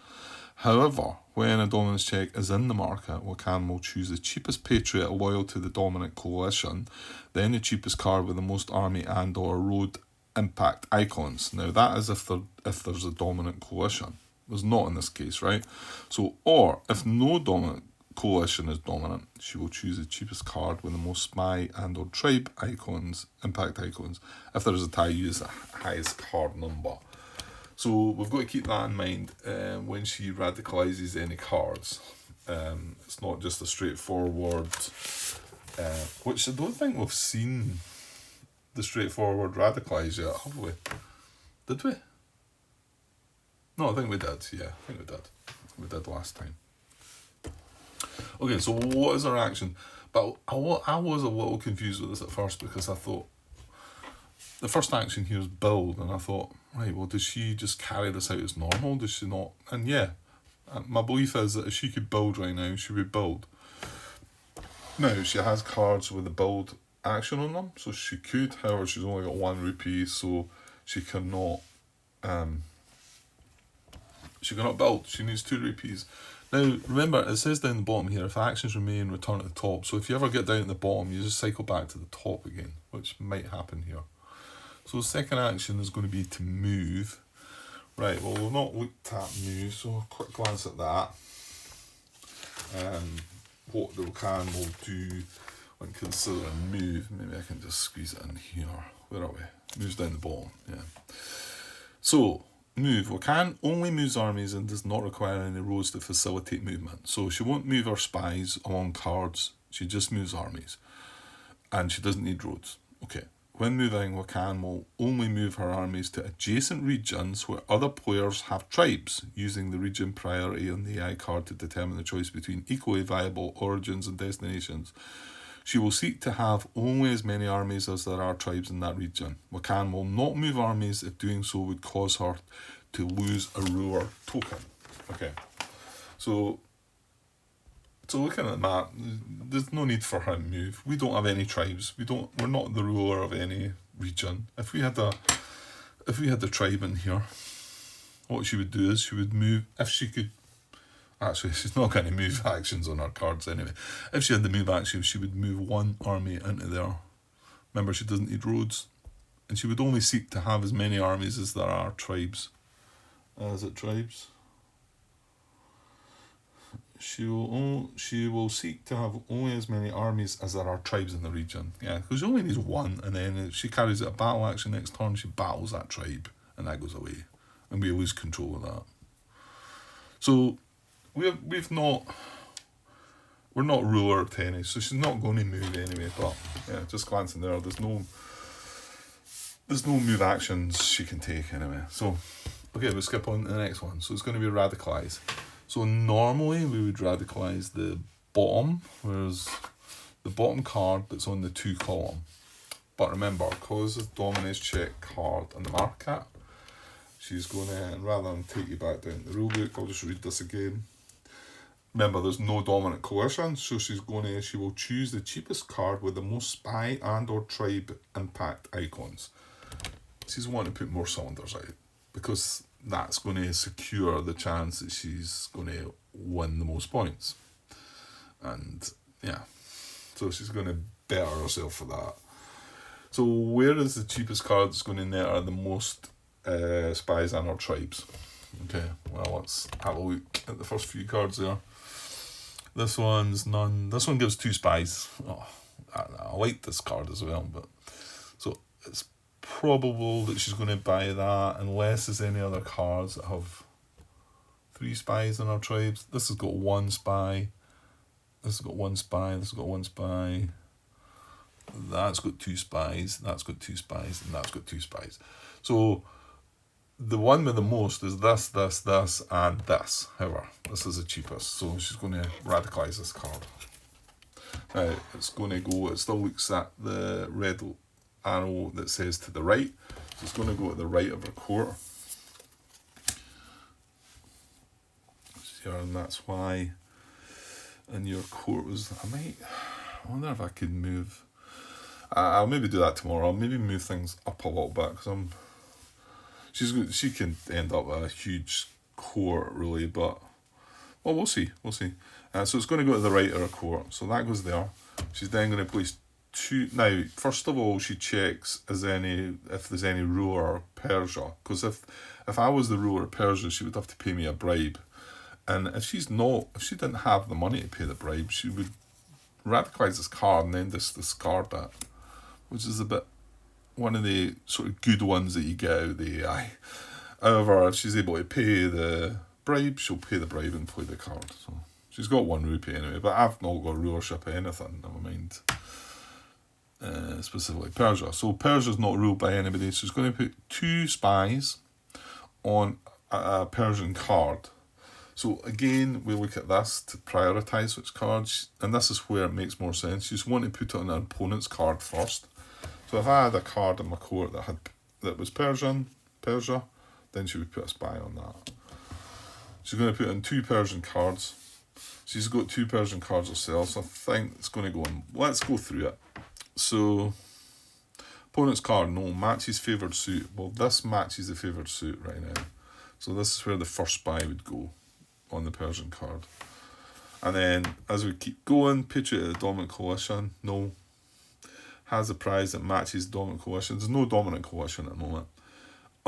However, when a dominance check is in the market, Wakan will choose the cheapest patriot loyal to the dominant coalition, then the cheapest card with the most army and or road impact icons. Now that is if there's a dominant coalition. There's not in this case, right? So, or if no dominant coalition is dominant, she will choose the cheapest card with the most spy and or tribe icons, impact icons. If there is a tie, use the highest card number. So we've got to keep that in mind when she radicalises any cards. It's not just a straightforward, which I don't think we've seen the straightforward radicalise yet, have we? Did we? No, I think we did. Yeah, I think we did. We did last time. Okay, so what is our action? But I was a little confused with this at first because I thought the first action here is build, and I thought, right, well, does she just carry this out as normal? Does she not? And yeah, my belief is that if she could build right now, she would build. Now, she has cards with the build action on them, so she could, however, she's only got 1 rupee, so she cannot build. She needs 2 rupees. Now, remember, it says down the bottom here, if actions remain, return to the top. So if you ever get down at the bottom, you just cycle back to the top again, which might happen here. So the second action is going to be to move. Right, well, we've not looked at move, so a quick glance at that. What the can will do when considering move. Maybe I can just squeeze it in here. Where are we? Moves down the bottom, yeah. So, move. Wakan only moves armies and does not require any roads to facilitate movement. So she won't move her spies along cards, she just moves armies. And she doesn't need roads. Okay. When moving, Wakan will only move her armies to adjacent regions where other players have tribes, using the region priority on the AI card to determine the choice between equally viable origins and destinations. She will seek to have only as many armies as there are tribes in that region. Wakan will not move armies if doing so would cause her to lose a ruler token. Okay, so looking at that, there's no need for her to move. We don't have any tribes. We're not the ruler of any region. If we had the tribe in here, what she would do is she would move if she could. Actually, she's not going to move actions on her cards anyway. If she had the move action, she would move one army into there. Remember, she doesn't need roads. And she would only seek to have as many armies as there are tribes. Is it tribes? She will seek to have only as many armies as there are tribes in the region. Yeah, because she only needs one, and then if she carries out a battle action next turn, she battles that tribe, and that goes away. And we lose control of that. So we're not ruler of tennis, so she's not going to move anyway. But yeah, just glancing there, there's no move actions she can take anyway. So okay, we'll skip on to the next one. So it's going to be radicalize. So normally we would radicalize the bottom, whereas the bottom card that's on the 2 column. But remember, because of Dominus check card and the market, she's going to, and rather than take you back down the rulebook, I'll just read this again. Remember, there's no dominant coalition, so she will choose the cheapest card with the most spy and or tribe impact icons. She's wanting to put more cylinders out, because that's going to secure the chance that she's going to win the most points. And yeah, so she's going to better herself for that. So where is the cheapest card that's going to net her the most spies and or tribes? Okay, well, let's have a look at the first few cards there. This one's none. This one gives 2 spies. Oh, I like this card as well, but so it's probable that she's going to buy that unless there's any other cards that have 3 spies in our tribes. This has got 1 spy. This has got 1 spy. This has got 1 spy. That's got 2 spies. That's got 2 spies, and that's got 2 spies. So the one with the most is this, and this. However, this is the cheapest. So she's going to radicalize this card. Now it's going to go. It still looks at the red arrow that says to the right, so it's going to go to the right of her court here, and that's why in your court was, I wonder if I could move, I'll maybe do that tomorrow. I'll maybe move things up a little bit, because she can end up a huge court really, but well, we'll see. So it's going to go to the right of her court, so that goes there. She's then going to place 2. Now, first of all, she checks if there's any ruler of Persia, because if I was the ruler of Persia, she would have to pay me a bribe, and if she didn't have the money to pay the bribe, she would radicalize this card and then just discard that, which is a bit one of the sort of good ones that you get out of the AI. However, if she's able to pay the bribe, she'll pay the bribe and play the card. So she's got 1 rupee anyway, but I've not got rulership of anything, never mind specifically Persia. So Persia's not ruled by anybody, so she's going to put 2 spies on a Persian card. So again, we look at this to prioritise which cards, and this is where it makes more sense. You just want to put it on an opponent's card first. So if I had a card in my court that was Persia, then she would put a spy on that. She's going to put in 2 Persian cards. She's got 2 Persian cards herself, so I think it's going to go on. Let's go through it. So, opponent's card, no, matches favoured suit. Well, this matches the favoured suit right now. So this is where the first spy would go on the Persian card. And then, as we keep going, pitch it at the dominant coalition, no. Has a prize that matches dominant coalition. There's no dominant coalition at the moment.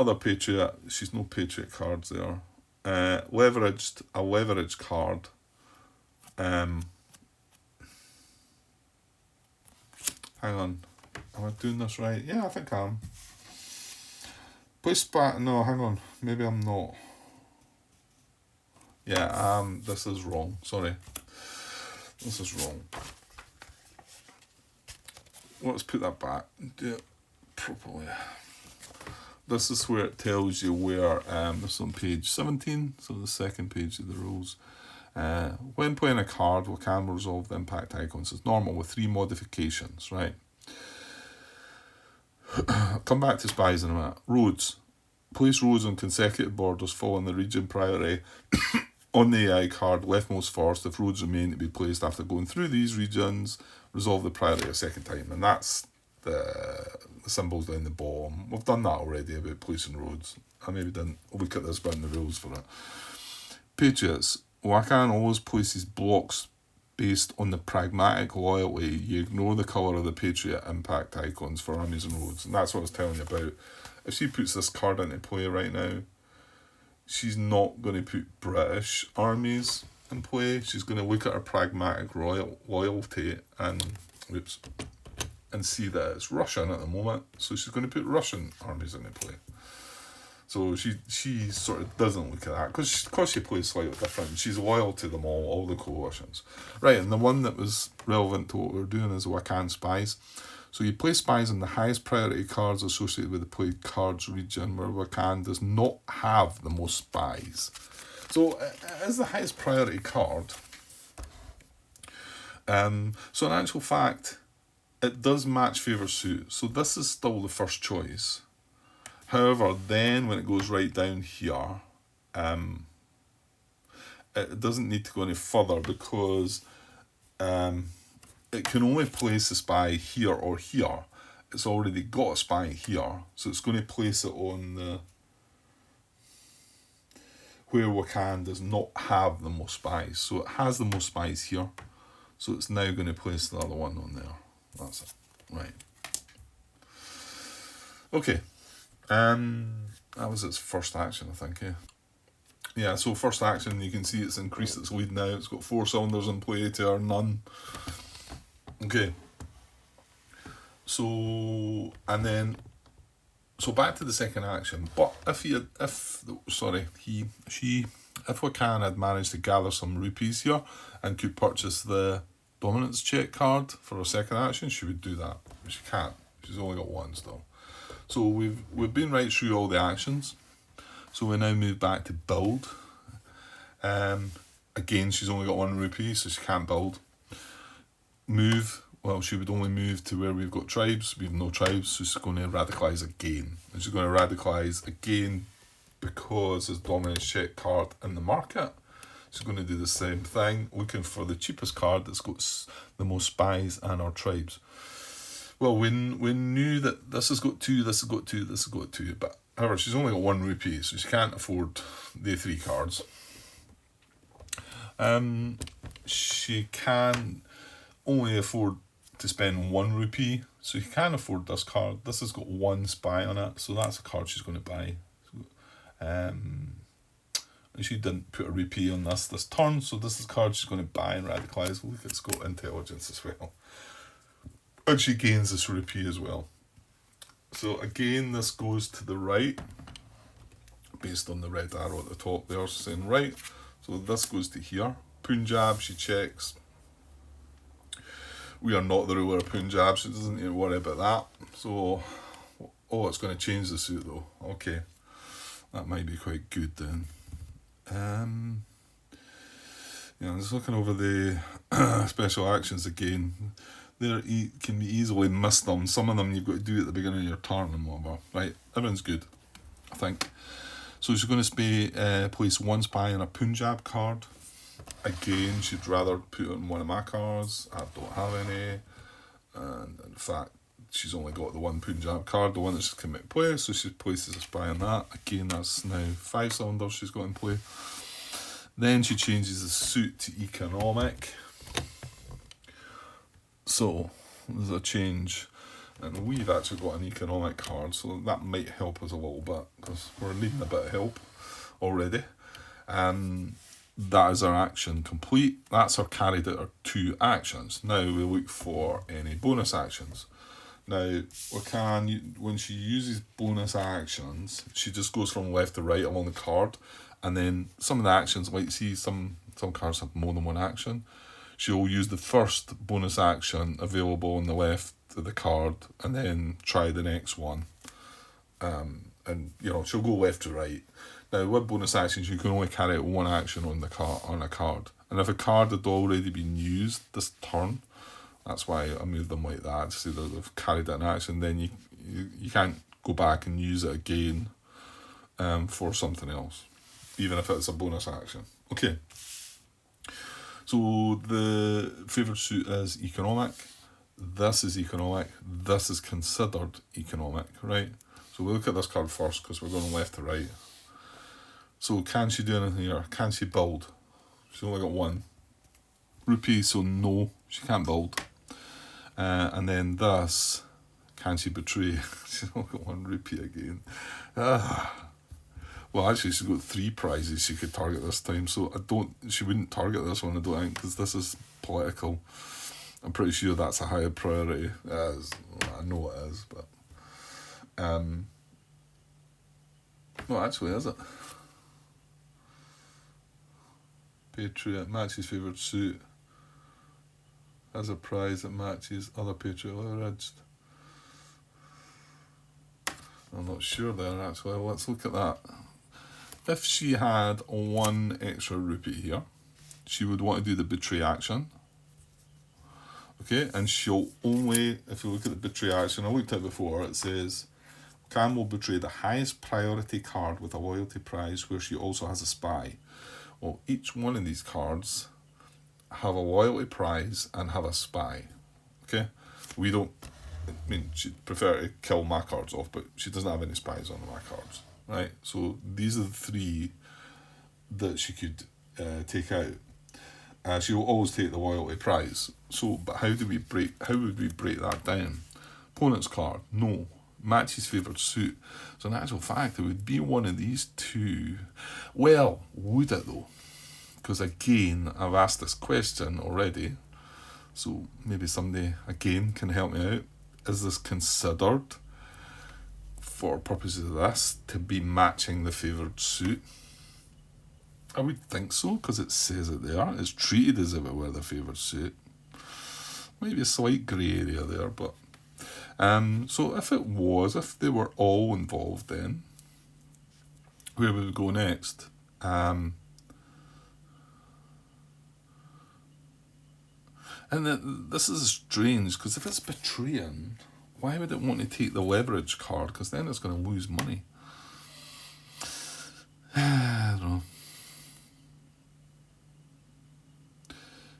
Other Patriot, she's no Patriot cards there. A leveraged card. Hang on. Am I doing this right? Yeah, I think I am. No, hang on. Maybe I'm not. Yeah, this is wrong. Sorry. This is wrong. Let's put that back. Do it properly. This is where it tells you where, this is on page 17, so the second page of the rules. When playing a card, Wakan will resolve the impact icons as normal with 3 modifications, right? I'll come back to spies in a minute. Roads. Place roads on consecutive borders following the region priority on the AI card leftmost first. If roads remain to be placed after going through these regions, resolve the priority a second time. And that's the symbols down the bottom. We've done that already about placing roads. I maybe didn't look at this bit in the rules for it. Patriots. Wakan always places blocks based on the pragmatic loyalty. You ignore the colour of the Patriot impact icons for armies and roads. And that's what I was telling you about. If she puts this card into play right now, she's not going to put British armies in play. She's going to look at her pragmatic loyalty and see that it's Russian at the moment. So she's going to put Russian armies into play. So she sort of doesn't look at that because she plays slightly different. She's loyal to them all the coalitions. Right, and the one that was relevant to what we were doing is Wakan spies. So you play spies on the highest priority cards associated with the played cards region where Wakan does not have the most spies. So it is the highest priority card. So in actual fact, it does match favour suit. So this is still the first choice. However, then when it goes right down here, it doesn't need to go any further because it can only place a spy here or here. It's already got a spy here, so it's going to place it on the where Wakan does not have the most spies. So it has the most spies here, so it's now going to place the other one on there. That's it. Right. Okay. That was its first action, I think, yeah. Yeah, so first action, you can see it's increased its lead now. It's got 4 cylinders in play to our none. Okay. So back to the second action. But if Wakan had managed to gather some rupees here and could purchase the dominance check card for her second action, she would do that. But she can't. She's only got 1 still. So we've been right through all the actions. So we now move back to build. Again, she's only got 1 rupee, so she can't build. Move. Well, she would only move to where we've got tribes. We have no tribes, so she's going to radicalise again. And she's going to radicalise again because there's dominance check card in the market. She's going to do the same thing, looking for the cheapest card that's got the most spies and our tribes. Well, we knew that this has got 2, this has got 2, this has got 2, but however, she's only got 1 rupee, so she can't afford the 3 cards. She can only afford to spend 1 rupee, so she can afford this card. This has got 1 spy on it, so that's a card she's going to buy. And she didn't put a rupee on this turn, so this is a card she's going to buy and radicalise. Look, it's got intelligence as well. And she gains this rupee as well. So again, this goes to the right, based on the red arrow at the top there, saying right. So this goes to here. Punjab, she checks. We are not the ruler of Punjab, she doesn't need to worry about that. So, it's going to change the suit though. Okay, that might be quite good then. I'm just looking over the special actions again. They can be easily missed them. Some of them you've got to do at the beginning of your turn and whatever. Right, everyone's good, I think. So she's going to place 1 spy on a Punjab card. Again, she'd rather put it on one of my cards. I don't have any. And in fact, she's only got the 1 Punjab card, the one that's come into play, so she places a spy on that. Again, that's now 5 cylinders she's got in play. Then she changes the suit to economic. So, there's a change. And we've actually got an economic card, so that might help us a little bit, because we're needing a bit of help already. That is our action complete. That's our carried out our 2 actions. Now we look for any bonus actions. Now, when she uses bonus actions, she just goes from left to right along the card, and then some of the actions, like see some cards have more than one action. She'll use the first bonus action available on the left of the card, and then try the next one. And she'll go left to right. Now, with bonus actions, you can only carry out one action on a card, and if a card had already been used this turn, that's why I moved them like that, to say that they've carried out an action. Then you can't go back and use it again for something else, even if it's a bonus action. Okay. So the favoured suit is economic. This is economic. This is considered economic, right? So we'll look at this card first, because we're going left to right. So can she do anything here? Can she build? She's only got 1 rupee, so no, she can't build. And then this, can she betray? She's only got 1 rupee again. Well, actually, she's got 3 prizes she could target this time, so she wouldn't target this one, I don't think, because this is political. I'm pretty sure that's a higher priority. I know it is, but well, actually, is it? Patriot matches favoured suit. Has a prize that matches other Patriot leveraged. I'm not sure there, actually. Let's look at that. If she had 1 extra rupee here, she would want to do the betray action. Okay, and she'll only, if you look at the betray action, I looked at it before, it says, Can will betray the highest priority card with a loyalty prize where she also has a spy. Well, each one of these cards have a loyalty prize and have a spy. Okay? She'd prefer to kill my cards off, but she doesn't have any spies on my cards. Right? So these are the 3 that she could take out. She will always take the loyalty prize. So, but how would we break that down? Opponent's card, no. Matches favoured suit. So in actual fact, it would be one of these 2. Well, would it though? Because again, I've asked this question already, so maybe somebody again can help me out. Is this considered, for purposes of this, to be matching the favoured suit? I would think so, because it says it there. It's treated as if it were the favoured suit. Maybe a slight grey area there, but so if they were all involved, then where would we go next? And this is strange, because if it's betraying, why would it want to take the leverage card? Because then it's going to lose money. I don't know.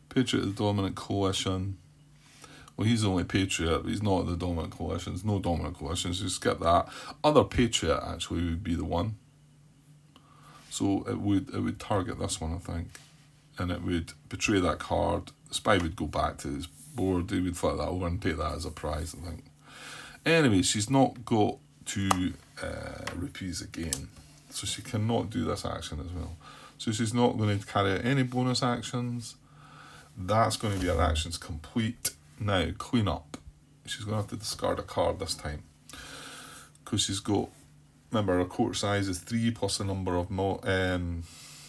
Patriot of the dominant coalition. Well, he's the only Patriot, but he's not the dominant coalition. There's no dominant coalition, so skip that. Other Patriot actually would be the one. So it would target this one, I think. And it would betray that card. The spy would go back to his board. He would flip that over and take that as a prize, I think. Anyway, she's not got 2 rupees again. So she cannot do this action as well. So she's not going to carry out any bonus actions. That's going to be her actions complete. Now, clean up. She's going to have to discard a card this time. Because she's got, remember, her court size is 3 plus the number of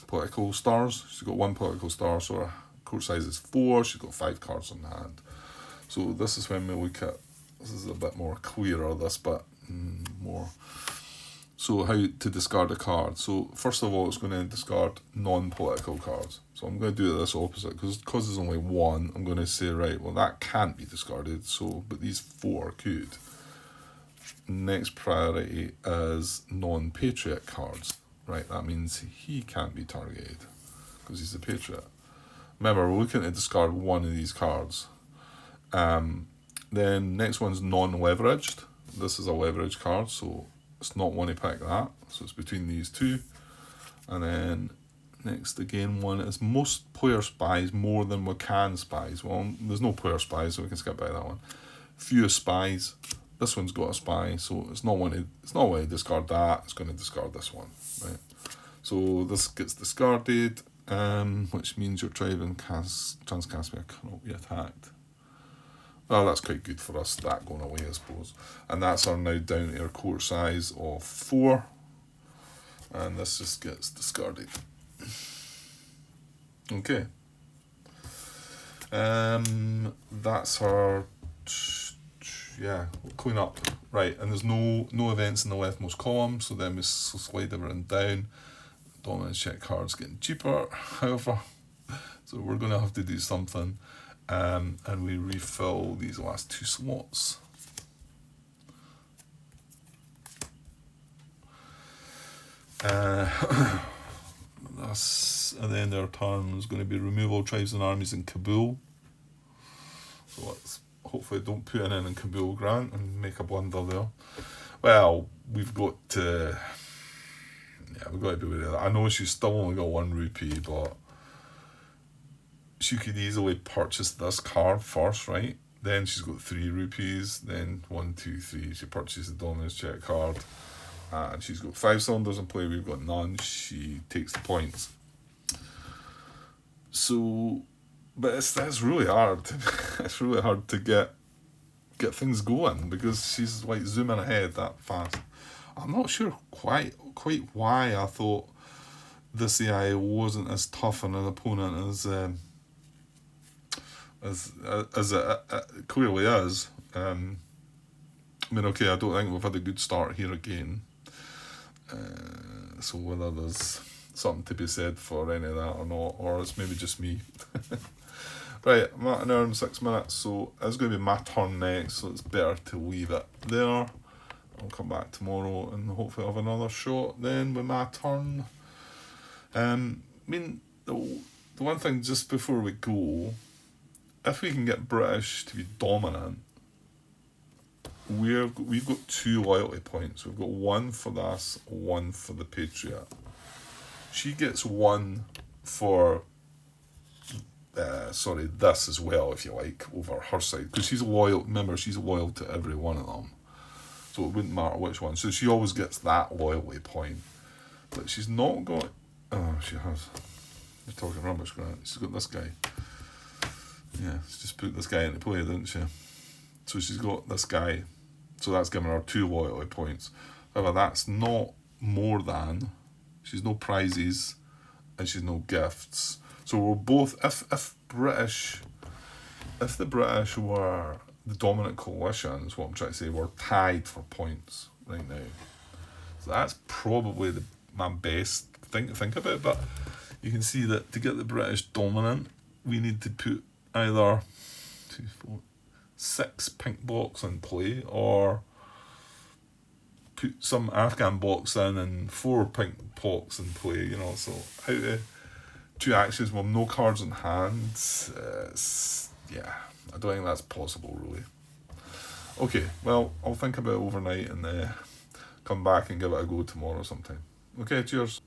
political stars. She's got 1 political star, so her court size is 4. She's got 5 cards on hand. So this is when we look at, this is a bit more clearer, this bit more. So how to discard a card. So first of all, it's going to discard non-political cards. So I'm going to do this opposite, because there's only 1, I'm going to say, right, well, that can't be discarded, so, but these 4 could. Next priority is non-patriot cards. Right, that means he can't be targeted, because he's a patriot. Remember, we're looking to discard 1 of these cards. Then next one's non-leveraged. This is a leverage card, so it's not one to pick that. So it's between these 2. And then next again one is most player spies more than we can spies. Well, there's no player spies, so we can skip by that one. Fewer spies. this one's got a spy, so it's not going to discard that. It's going to discard this one, right? So this gets discarded, which means your Trident Transcaspia cannot be attacked. Well, that's quite good for us, that going away, I suppose. And that's our now down to our court size of 4. And this just gets discarded. Okay. That's our clean up. Right, and there's no events in the leftmost column, so then we slide everything down. Dominance check cards getting cheaper, however, so we're going to have to do something. And we refill these last 2 slots. That's at the end of our turn is going to be removal tribes and armies in Kabul. So let's hopefully don't put in Kabul Grant and make a blunder there. Well, we've got to be wary of that. I know she's still only got 1 rupee, but she could easily purchase this card first, right? Then she's got 3 rupees, then 1, 2, 3, she purchases the dominance check card, and she's got 5 cylinders in play, we've got none, she takes the points. So, but it's really hard. It's really hard to get things going, because she's like zooming ahead that fast. I'm not sure quite why I thought this AI wasn't as tough an opponent as it clearly is. I mean, okay, I don't think we've had a good start here again. So whether there's something to be said for any of that or not, or it's maybe just me. Right, I'm at 1 hour and 6 minutes, so it's going to be my turn next, so it's better to leave it there. I'll come back tomorrow and hopefully have another shot then with my turn. I mean, the one thing just before we go, if we can get British to be dominant, we've got 2 loyalty points. We've got 1 for this, 1 for the Patriot. She gets 1 for this as well, if you like, over her side, because she's loyal. Remember, she's loyal to every one of them, so it wouldn't matter which one. So she always gets that loyalty point, but she's not got. Oh, she has. You're talking rubbish, Grant. She's got this guy. Yeah, she just put this guy into play, didn't she? So she's got this guy. So that's given her 2 loyalty points. However, that's not more than. She's no prizes, and she's no gifts. So we're both. If the British were the dominant coalition, is what I'm trying to say, we're tied for points right now. So that's probably my best thing to think about. But you can see that to get the British dominant, we need to put either 2, 4, 6 pink blocks in play, or put some Afghan blocks in and 4 pink blocks in play, you know. So how to 2 actions with no cards in hand, I don't think that's possible really. Okay, well, I'll think about it overnight and come back and give it a go tomorrow sometime. Okay, cheers.